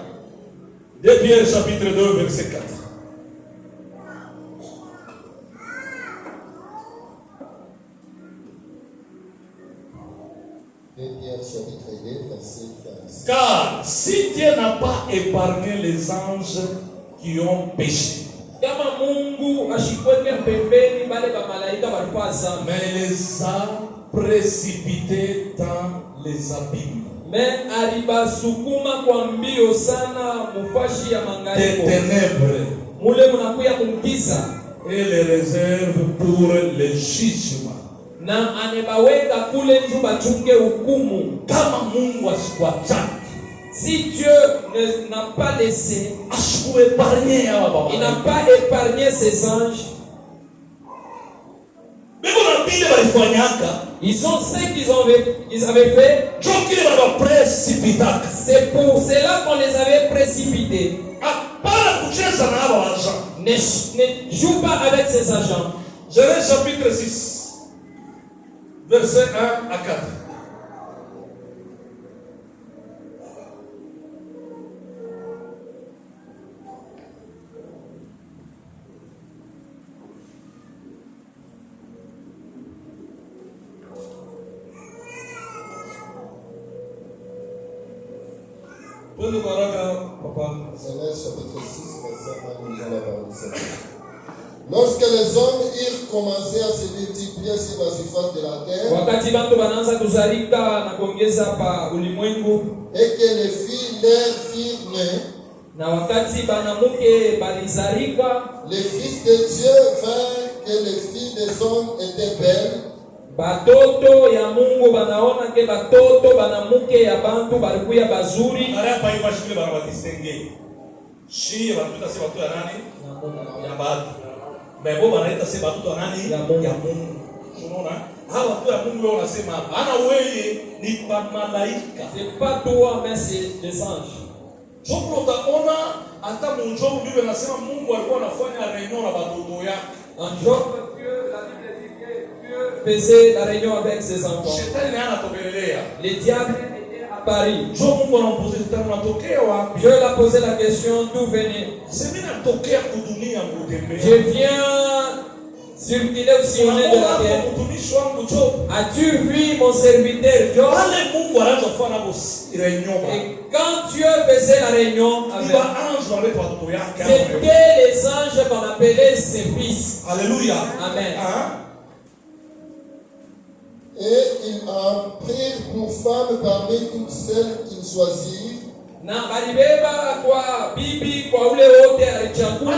2 Pierre chapitre 2 verset 4. Chapitre 2, verset 15. Car si Dieu n'a pas épargné les anges qui ont péché, Kama Mungu ashikweke pembeni bale ba malaika walikuwa zambi, mais les a précipités dans les abîmes mais alibasukuma kwa mbio sana mufashi ya des mangaiko, ténèbres mule munakuya kumkisa et les réserve pour le jugement. na anebaweka kule nju bachunge hukumu. Kama Mungu asikuacha, Si Dieu n'a pas laissé, asikuepargne hawa baba, il n'a pas épargné ses anges. biko na bile balifanyaka, Ils ont ce qu'ils avaient fait. jokile baba précipitaka. C'est pour cela qu'on les avait précipités. Hapana kucheza na hawa wazao. Ne joue pas avec ses agents. Genèse chapitre 6. Verset 1 à 4. Genèse chapitre 6, verset 1, nous allons voir le Seigneur. Lorsque les hommes eurent commencé à se multiplier sur la surface de la terre, Wakati bantu banaanza kuzalika na kuongeza pa ulimwengu, et que les filles leur firent nés, na wakati banamuke balizalika, les fils de Dieu vinrent que les filles des hommes étaient belles, batoto ya Mungu banaona ke batoto banamuke ya bantu balikuya bazuri. Hapa hivi bashikile bana batisenge. Shi batuta si batu ya nani? Ya batu. Bebo banaita si batu ya nani? Ya Mungu. Ya Mungu. Unaona? Hawa tu ya Mungu wao wanasema hapa. Ana wewe ni kwa malaika. C'est pas toi mais c'est les anges. Jopo utaona hata munjobu Biblia inasema Mungu alikuwa anafanya reunion na watoto yake. En Job, Dieu, la Bible dit que Dieu faisait la réunion avec ses enfants. Shetani naye anatokea. Les diables étaient à Paris. Jo Mungu anampoze shetani unatokea wapi? Dieu l'a posé la question d'où venez. Sema natokea kudunia kutembea. Je viens circuler au sillonner de la terre. Mtumishi wangu Job. As-tu vu mon serviteur Job? Wale Mungu anaanza kufanya reunion. Et quand Dieu faisait la réunion avec, c'était les anges qu'on appelait ses fils. Alléluia. Amen. et ils en prirent pour femmes parmi toutes celles qu'ils choisirent. Na balibeba kwa bibi kwa ule wote alichagua.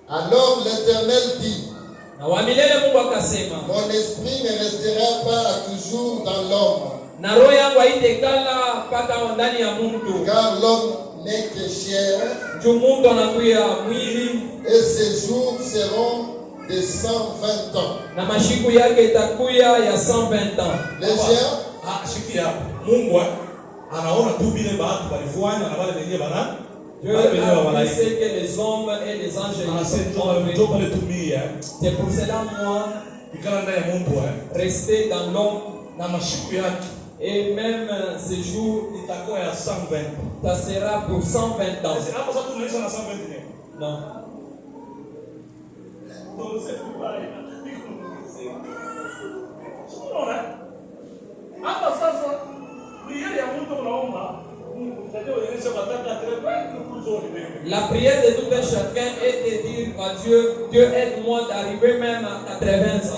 Alors l'Éternel dit, Na wa milele Mungu akasema, mon esprit ne restera pas toujours dans l'homme, na roho yangu haitekala mpaka ndani ya mtu, car l'homme n'est que chair, juu mtu anakuya mwili et ses jours seront de 120 ans. na mashiku yake itakuya ya 120 ans. Les gens, shikia Mungu anaona tu vile bahati walifanya na wale wengine bana. Dieu a vu ce que les hommes et les anges ont fait. C'est pour cela, moi, rester dans l'homme et même ce jour, ça sera pour 120 ans. Non. La prière de tout un chacun est de dire à Dieu, Dieu aide-moi d'arriver même à 80 ans.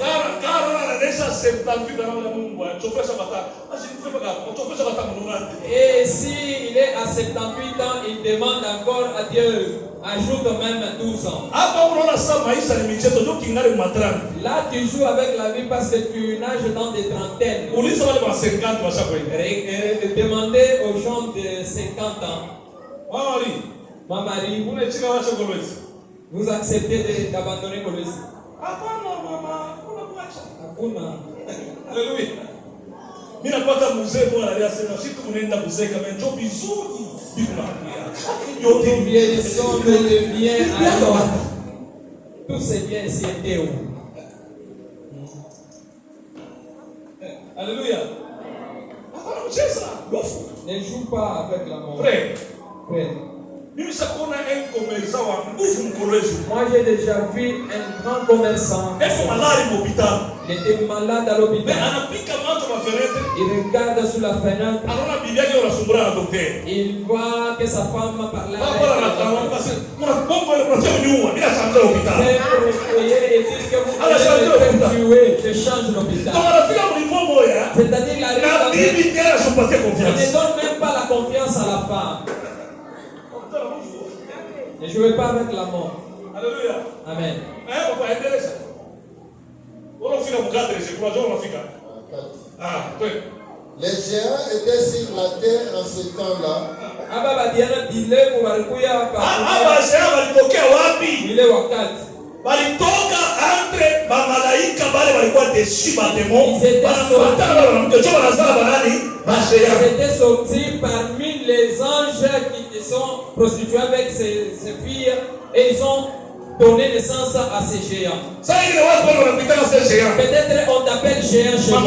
Et s'il est à 78 ans, il demande encore à Dieu, ajoute même 12 ans. Là, tu joues avec la vie parce que tu nages dans des trentaines. Demandez aux gens de 50 ans. Marie, vous acceptez d'abandonner Kolwezi? Alléluia. Mimi napata mzee bwana aliyasema siku tunaenda kuzeka menjo vizuri bikuna. Nous vieillissons, nous deviens alors. Tout c'est bien, c'est Dieu. Alléluia. Ne joue pas avec la mort. Frère. Moi j'ai déjà vu un grand commerçant. Il était malade à l'hôpital. Il regarde sous la fenêtre. Il voit que sa femme parlait et dit que vous allez me tuer. Je change l'hôpital. C'est-à-dire la il ne donne même pas la confiance à la femme. Ne jouez pas avec la mort. Alléluia. Amen. Les géants étaient sur la terre en ce temps-là. Walitoka entre bamalaika bale walikuwa dessus bademo. Ils étaient sortis parmi les anges qui se sont prostitués avec ces filles et ils ont donné naissance à ces géants. Peut-être on t'appelle géant chez nous.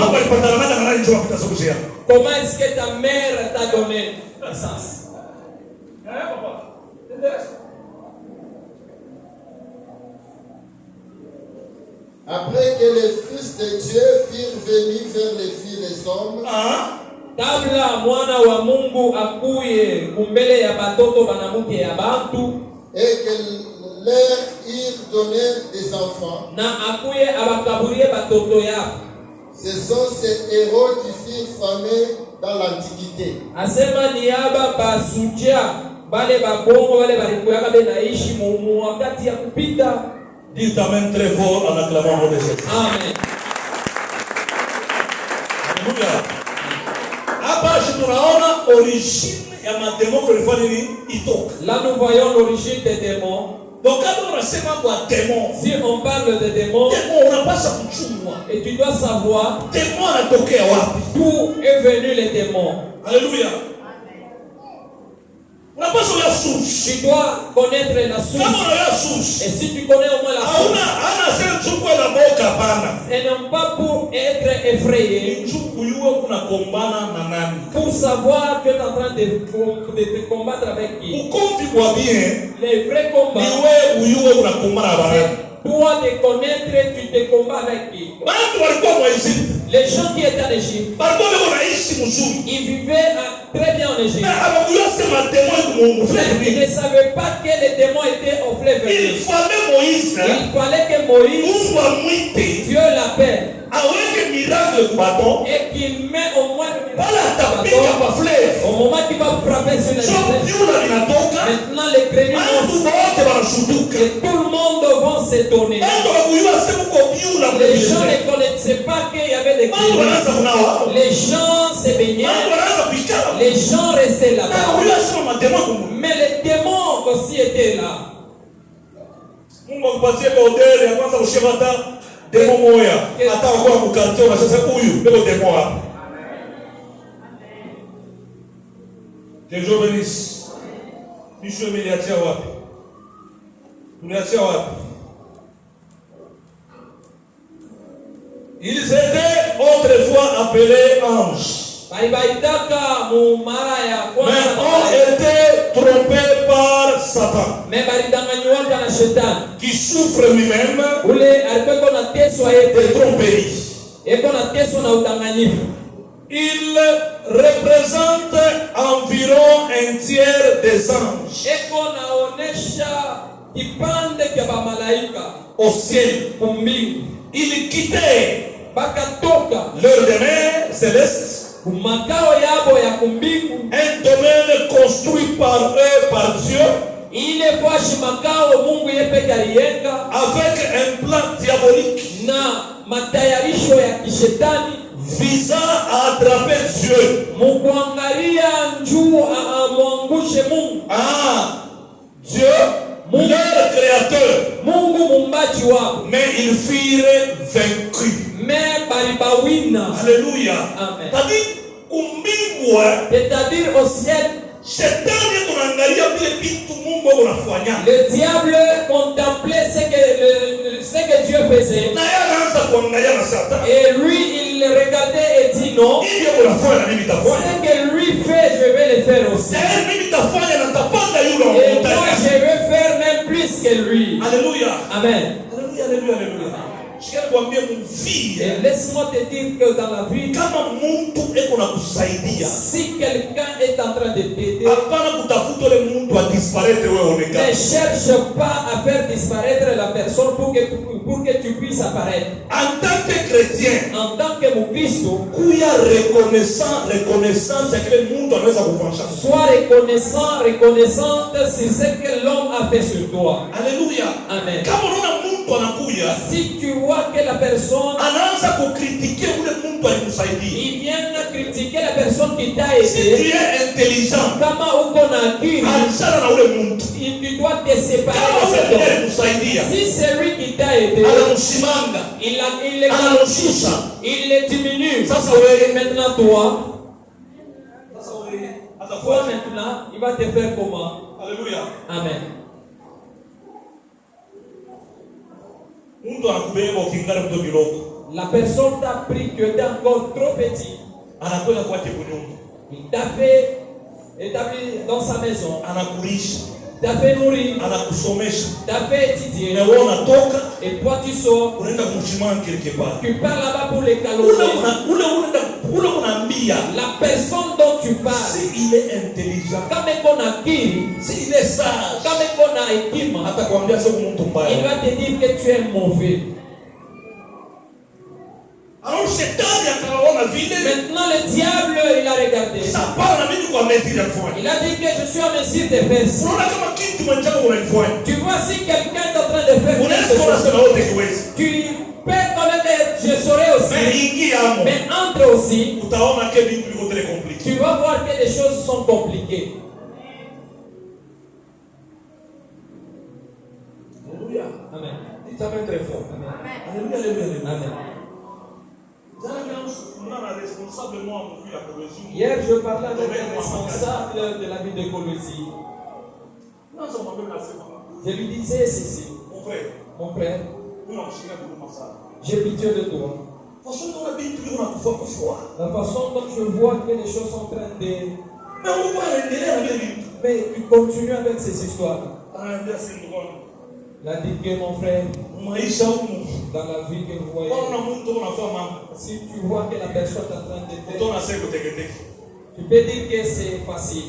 Comment est-ce que ta mère t'a donné naissance? Après que les fils de Dieu firent venir vers les filles des hommes, kabla mwana wa Mungu akuye kumbele ya batoto banamuke ya bantu, et que leur eurent donné des enfants, na akuye abakaburie batoto ya. Ce sont ces héros qui firent famer dans l'Antiquité. Asema ni aba basuja bale babongo bale balikuya benaishi mu wakati ya kupita. Dites amen très fort en acclamant votre Jésus. Amen. Alléluia. Hapa tunaona origine ya mademo kulifanya nini itoka. Là nous voyons l'origine des démons. Donc quand on sema kwa démon, si on parle de démons, unapaswa kuchungwa. Et tu dois savoir démon anatokea wapi? D'où est venu les démons. Alléluia. Tu dois connaître la source. Et si tu connais au moins la source, et non pas pour être effrayé, pour savoir que tu es en train de te combattre avec qui. Les vrais combats, c'est toi te connaître, tu te combats avec qui. Les gens qui étaient en Égypte, ils vivaient très bien en Égypte. Ils ne savaient pas que les démons étaient au fleuve. Il fallait que Moïse Dieu l'appelle et qu'il met au moins le bâton au moment qu'il va frapper sur les gens. Maintenant les créés et tout le monde va s'étonner. Les gens ne connaissaient pas qu'il y avait des créés. Les gens se baignaient. Les gens restaient là-bas. Mais les démons aussi étaient là. Demo moya hata kwa mkatio na sasa huyu ndio demo hapa. Que Dieu bénisse. Monsieur Miliatia wapi? Miliatia wapi? Ils étaient autrefois appelés anges. Mais ont été trompés par Satan, qui souffre lui-même de tromperie. Il représente environ un tiers des anges au ciel. Ils quittaient leur demeure céleste, un domaine construit par eux, par Dieu, avec un plan diabolique visant à attraper Dieu. Dieu, leur créateur. Mais ils furent vaincus. Alléluia. C'est-à-dire au ciel, le diable contemplait ce que Dieu faisait. Et lui, il regardait et dit non. Ce que lui fait, je vais le faire aussi. Et moi, je vais faire même plus que lui. Alléluia. Amen. Alléluia. Et laisse-moi te dire que dans la vie, si quelqu'un est en train de t'aider, ne cherche pas à faire disparaître la personne pour que tu puisses apparaître. En tant que chrétien, en tant que Mukristo, sois reconnaissante sur ce que l'homme a fait sur toi. Alléluia. Amen. Si tu vois que la personne il vient critiquer la personne qui t'a aidé, si tu es intelligent, tu dois te séparer de cet homme. Si c'est lui qui t'a aidé, il le diminue. Maintenant toi maintenant, il va te faire comment? Alléluia. Amen. La personne t'a pris, tu étais encore trop petit. Il t'a fait établir dans sa maison. T'a fait nourrir. T'a fait étudier. Et toi tu sors. Tu pars là-bas pour les calomnier. La personne dont tu parles, s'il est intelligent, s'il est sage, il va te dire que tu es mauvais. Alors maintenant le diable il a regardé. Il a dit que je suis en mesure de faire ça. Tu vois si quelqu'un est en train de faire quelque chose, tu peux quand même dire je saurai aussi. Mais entre aussi, tu vas voir que les choses sont compliquées. Alléluia. Amen. Dites amen très fort. Amen. Alléluia. Amen. Hier, je parlais avec un responsable de la ville de Colosie. Je lui disais ceci. Mon frère, j'ai pitié de toi. La façon dont je vois que les choses sont en train de... Mais tu continues avec ces histoires. Il a dit que mon frère, dans la vie que vous voyez, si tu vois que la personne est en train de faire, tu peux dire que c'est facile.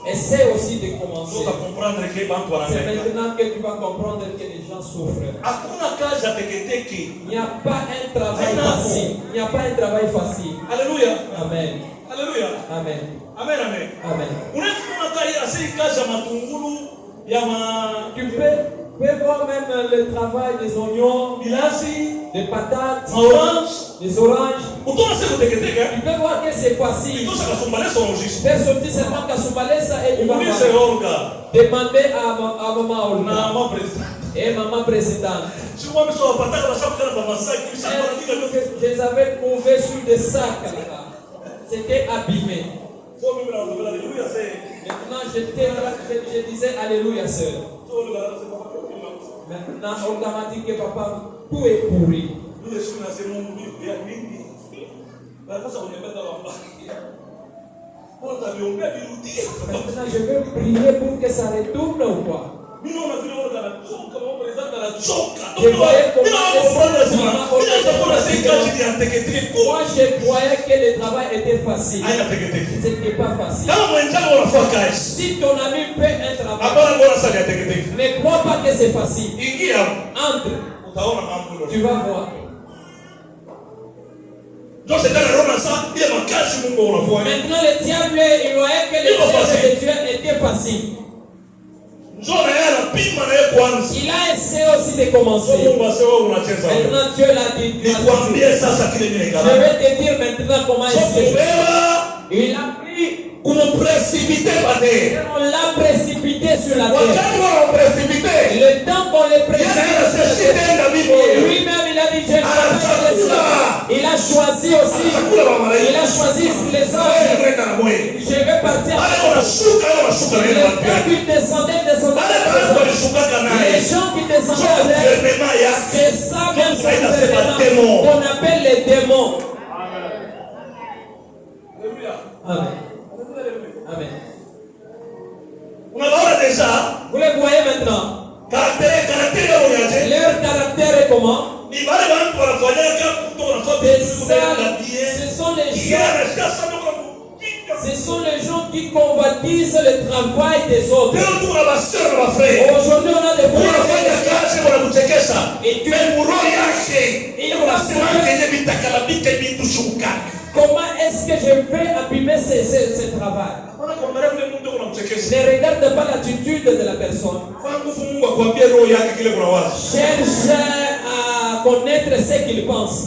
Essaie aussi de commencer. C'est maintenant que tu vas comprendre que les gens souffrent. Il n'y a pas un travail facile. Il n'y a pas un travail facile. Alléluia. Amen. Alléluia. Amen. Amen. Amen. Amen. Tu peux voir même le travail des oignons, des patates, des oranges. Tu peux voir que c'est facile. Tu peux sortir seulement Kasumbalesa et tu vas demander à maman Olga et maman présidente. Je les avais trouvés sur des sacs là-bas. C'était abîmé. Maintenant, je disais Alléluia, sœur. Maintenant, on m'a dit que papa, tout est pourri. Maintenant, je veux prier pour que ça retourne ou quoi? Moi, je croyais que le travail était facile. Ce n'était pas facile. Si ton ami fait un travail, ne crois pas que c'est facile. Entre, tu vas voir. Maintenant, le diable, il voyait que le diable de Dieu était facile. Il a essayé aussi de commencer. Maintenant, Dieu l'a dit. Je vais te dire maintenant comment est-ce que il a pris. On l'a précipité sur la terre. Le temps qu'on le précipite, lui-même il a dit il a choisi aussi. Il a choisi les anges. Je vais partir. Le temps qu'il descendait. Les gens qui descendaient avec, c'est ça même qu'on appelle les démons. Amen. Amen. Vous les voyez maintenant. Leur caractère est comment? Ce sont les gens qui convoitisent le travail des autres. Aujourd'hui, on a des comment est-ce que je vais abîmer ce travail? Ne regarde pas l'attitude de la personne. Cherche à connaître ce qu'il pense.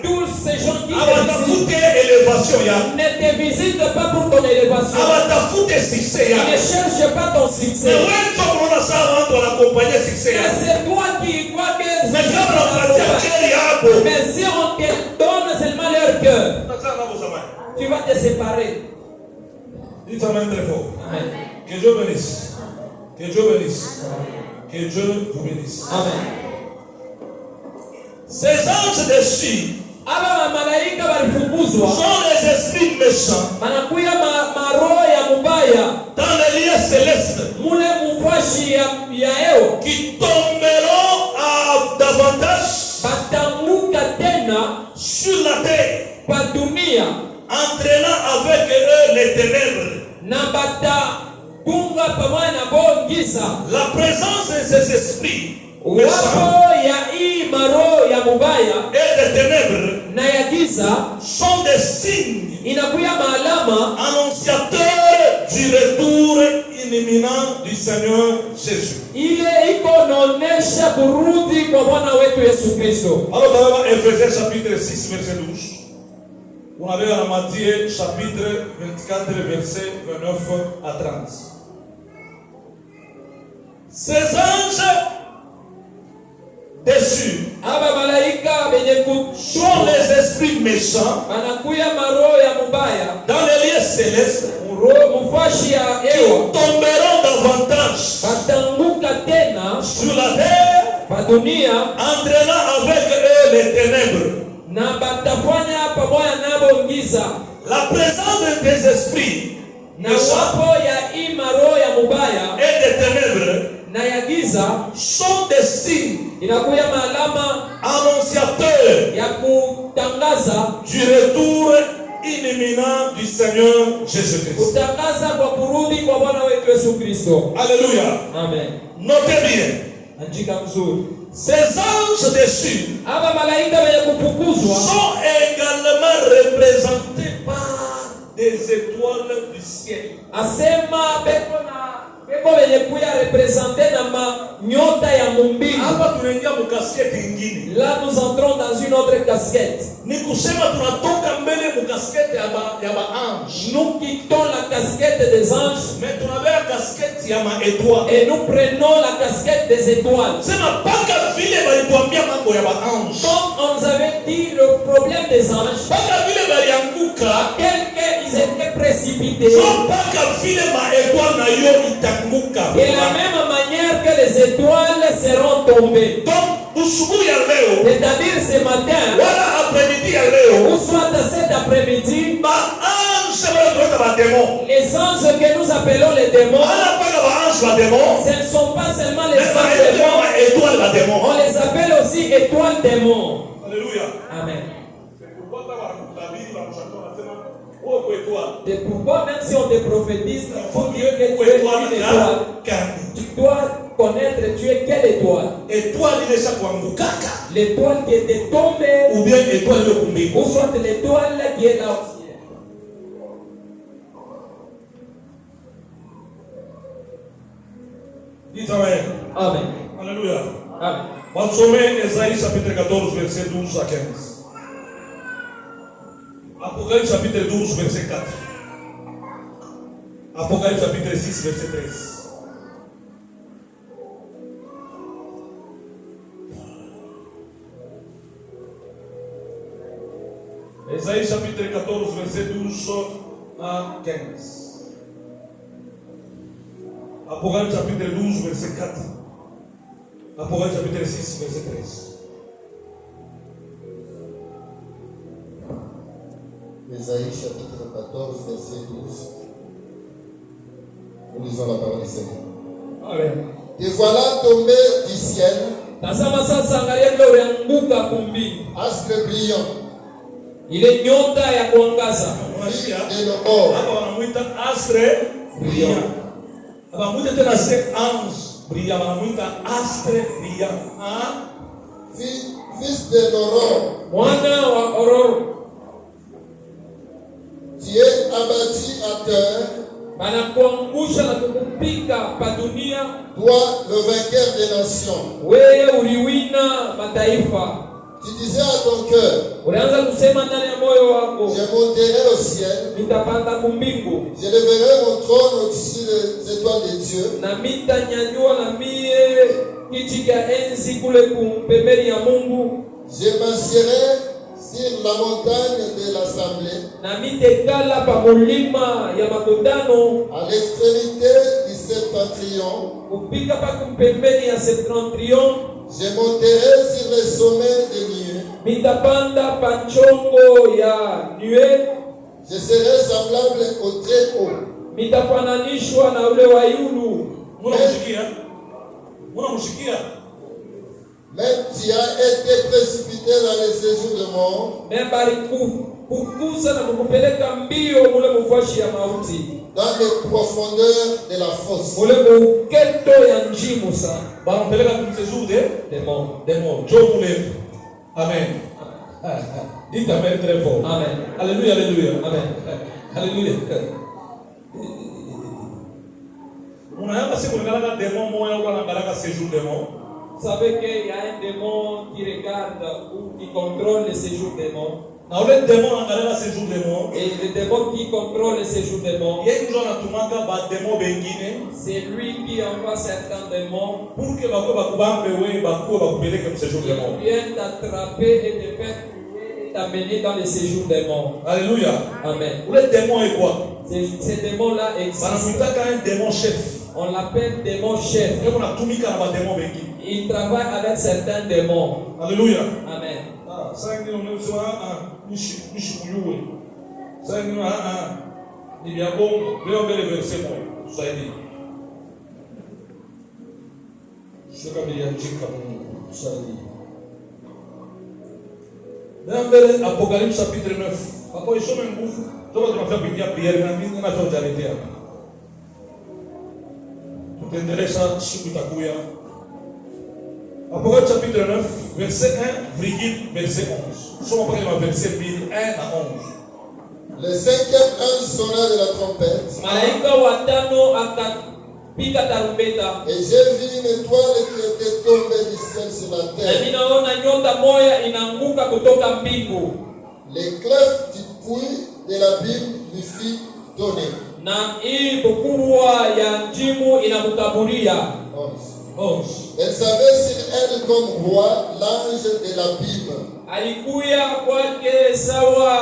Tous ces gens qui ne te visitent pas pour ton élévation. Ils ne cherchent pas ton succès. C'est toi qui crois que mais si on te donne seulement leur cœur, tu vas te séparer. Dites Amen très fort. Amen. Que Dieu bénisse. Que Dieu bénisse. Que Dieu vous bénisse. Amen. Ces anges déchus sont les esprits méchants dans les lieux célestes qui tomberont davantage sur la terre, entraînant avec eux les ténèbres. La présence de ces esprits méchants et des ténèbres sont des signes annonciateurs du retour imminent du Seigneur Jésus. Alors dans Ephésiens chapitre 6 verset 12, on avait en Matthieu chapitre 24 verset 29 à 30. Ces anges déchus sont les esprits méchants dans les lieux célestes qui tomberont davantage sur la terre, entraînant avec eux les ténèbres. La présence des esprits méchants et des ténèbres sont des signes annonciateurs du retour imminent du Seigneur Jésus-Christ. Alléluia. Amen. Notez bien. Ces anges déchus sont également représentés par des étoiles du ciel. Là nous entrons dans une autre casquette. Nous quittons la casquette des anges et nous prenons la casquette des étoiles. Comme on nous avait dit le problème des anges, ils étaient précipité. De la même manière que les étoiles seront tombées. C'est-à-dire ce matin, ou soit cet après-midi, les anges que nous appelons les démons, ce ne sont pas seulement les anges démons, on les appelle aussi étoiles démons. Alléluia. Amen. C'est pourquoi même si on te prophétise, il faut dire que tu es une étoile. Tu dois connaître tu es quelle étoile. L'étoile qui était tombée, ou bien étoile de Kumbi, ou soit l'étoile qui est là aussi. Dis Amen. Amen. Alléluia. Amen. On va sommer Esaïe chapitre 14, verset 12 à 15. Apocalypse chapitre 12, verset 4. Apocalypse chapitre 6, verset 13. Esaïe chapitre 14, verset 12 à 15. Apocalypse chapitre 12, verset 4. Apocalypse chapitre 6, verset 13. Esaïe chapitre 14, verset 12. Nous lisons la parole du Seigneur. Amen. Te voilà tombé du ciel, astre brillant, ile nyota ya kuangaza. fille de l'aurore. Hapa wanamuita astre brillant. Wanamuita tena se ange brillant, wanamuita astre brillant. Fils de l'aurore. Mwana wa Aurore. Tu es abattu à terre, Banakuangusha na kukupika pa dunia. toi le vainqueur des nations. Wewe uliwina mataifa. Tu disais à ton cœur, Ulianza kusema ndani ya moyo wako, je monterai au ciel, nitapanda kumbingu je leverai mon trône au-dessus des étoiles de Dieu. na mitanyanyua na mie kiti cha enzi kule pembeni ya Mungu. Je m'assierai sur la montagne de l'assemblée, Na mitekala pa mulima ya makutano, à l'extrémité du septentrion. kupika pa pembeni ya septentrion. Je monterai sur les sommets des nuées. Mitapanda panchongo ya nuée. Je serai semblable au très haut. Mitafananishwa na ule wa yulu. Munamshikia. Même tu as été précipité dans les séjours de mort. Membari kukuza na kukupeleka mbio mule mfashi ya mauti. Dans les profondeurs de la fosse. Mule muketo ya njimu sana. Banampeleka kwenye séjour des morts. Joe mule. Amen. Dites amen très fort. Amen. Alléluia, alléluia. Amen. Alléluia. Unayama siku ngalaka démon moya kwa ngalaka séjour démon. Vous savez qu'il y a un démon qui regarde ou qui contrôle le séjour des morts. Na ule démon angalela séjour démon. Et le démon qui contrôle le séjour des morts, yeye ndio anatumaka ba démon bengine. c'est lui qui envoie certains démons pour que bakubambe wewe bakuwe bakupeleke mu séjour démon. Qui viennent t'attraper et te faire tuer et t'amener dans le séjour des morts. Alléluia. Amen. Ule démon est quoi? Ces démons-là existent. Banamuitaka un démon chef. On l'appelle démon chef. Il travaille avec certains démons. Alléluia. Amen. Ça dit on est sur ça dit il y a bon, le verset moi. Ça dit. Je vais bien dire comme ça dit. Dans Apocalypse chapitre 9. Papa, ils sont même bouffes. Je vais te faire une prière, mais je vais te faire arrêter. Tutendelesha siku itakuya. Apocalypse chapitre 9, verset 1, verset 11. Soma pale ma verset 1 à 11. Le cinquième ange sonna de la trompette. Malaika watano akapiga tarumbeta. Et j'ai vu une étoile qui était tombée du ciel sur la Na terre. ninaona nyota moja inaanguka kutoka mbingu. Les clefs du puits de l'abîme lui fit donner. Na hii bukubwa ya njimu inamukaburia. 11. Elle avait sur elle comme roi l'ange de l'abîme. Alikuya kwake sawa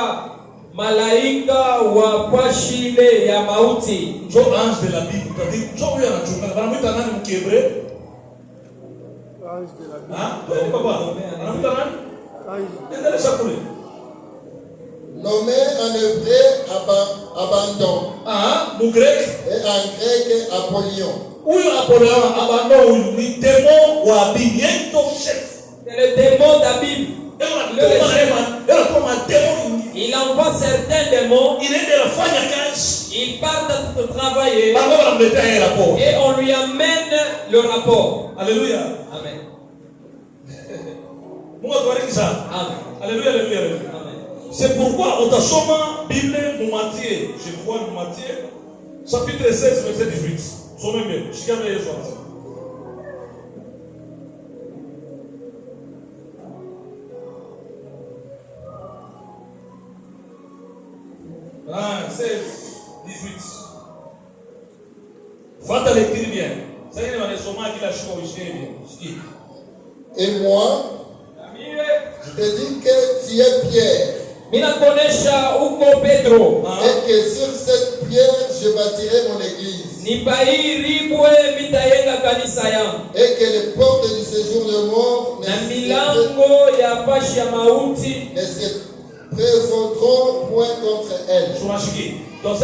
malaika wa pashile ya mauti. Jo ange de la Bible. C'est-à-dire, jo huyo anachunga. Wanamwita nani mkiebre? Ange de la Bible. Ah, toi papa. Wanamwita nani? Endelea kule. Nommé en hébreu Abandon. Mon grec. Et en grec Apollyon. Huyo Apollyon, Abandon huyu ni démon wa Bible. Yeye ndo chef. C'est le démon d'Abib. Il envoie certains démons. Ils partent travailler. Et on lui amène le rapport. Alléluia. Amen. Amen. Alléluia, alléluia, alléluia. C'est pourquoi on t'a sommé Bible Matthieu. Je vois Matthieu, chapitre 16, verset 18. Sommez bien. Je garde les soirs. Ah, 16, 18. Faut l'écrire bien. Ça y est, on est sommé qu'il a choisi bien. Et moi, je te dis que tu es Pierre. Et que sur cette pierre, je bâtirai mon église. Et que les portes du séjour de mort ne se prévaudront point contre elle. Donc,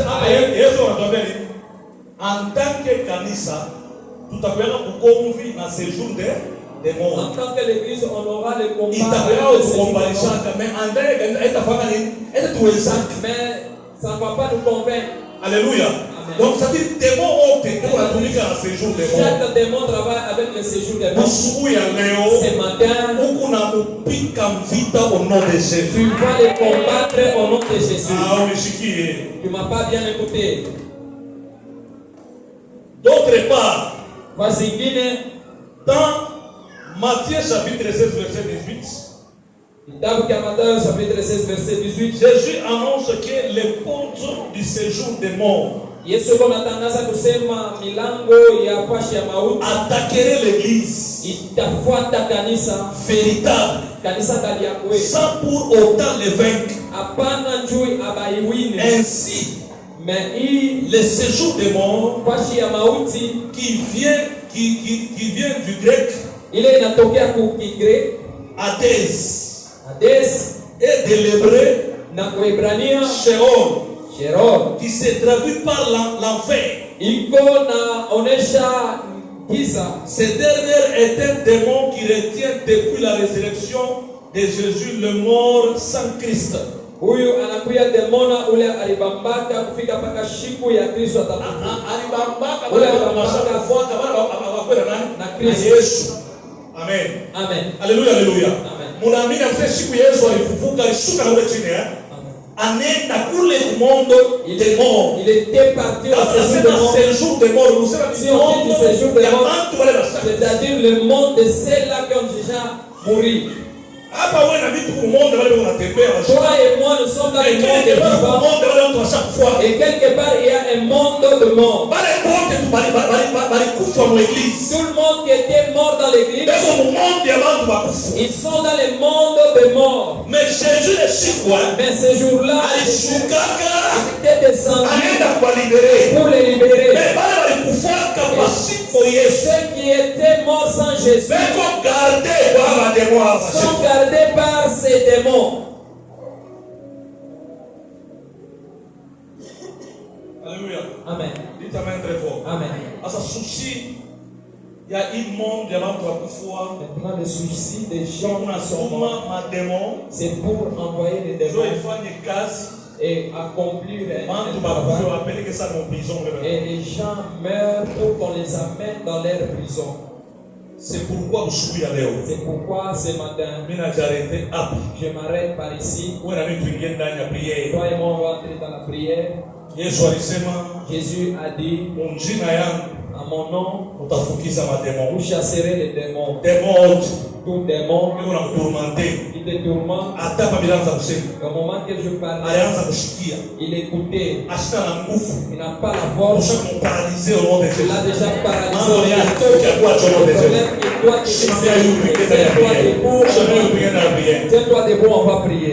en tant que Kanisa, tout à l'heure, vous convie dans ce jour des morts. En tant que l'église, on aura le combat. Mais ça ne va pas nous convaincre. Alléluia. Amen. Donc, ça dit démon ont été dans ce jour des morts. Chaque démon travaille avec le séjour des morts. Ce matin, au nom de Jésus. tu vas les combattre au nom de Jésus. Ah oui, tu ne m'as pas bien écouté. D'autre part, Vas-y, dans Matthieu chapitre 16, verset 18, chapitre 16, verset 18, Jésus annonce que les portes du séjour des morts attaqueraient l'église véritable sans pour autant les vaincre. Ainsi, le séjour des morts qui vient du grec Hadès et de l'hébreu Sheol, qui se traduit par l'enfer. Ce dernier est un démon qui retient depuis la résurrection de Jésus le mort sans Christ. Huyu anakuya demona ule alibambaka kufika paka shiku ya Kristo atafufuka. Na Kristo. Amen. Amen. Alléluia, alléluia. Amen. Munaamini kwa siku Yesu alifufuka alishuka na ule chini anaenda kule kumondo des morts. Il était parti au séjour des morts. Nous sommes au séjour des morts. C'est-à-dire le monde de ceux-là qui ont déjà mouru. Hapa wewe na vitu kumonda wale wanatembea. Toi et moi nous sommes dans le monde de vivants. Et quelque part il y a un monde de mort. Tout le monde qui était mort dans l'église, ils sont dans le monde de mort. Mais Jésus est chic, mais ce jour-là, il était descendu pour les libérer. Et ceux qui étaient morts sans Jésus sont gardés par ces démons. Alléluia. Amen. Dites amen très fort. Amen. À ce souci, il y a un monde de l'entre-foi. Maintenant, le souci des gens qui sont morts, c'est pour envoyer des démons et accomplir un travail. Et les gens meurent pour qu'on les amène dans leur prison. C'est pourquoi c'est pourquoi ce matin, je m'arrête par ici. Toi et moi, on va entrer dans la prière. Jésus a dit, à mon nom, vous chasserez les démons. Tout démon qui te tourmente. Au moment que je parlais, il écoutait. Il n'a pas la force. Il a déjà paralysé. Tiens-toi debout, on va prier.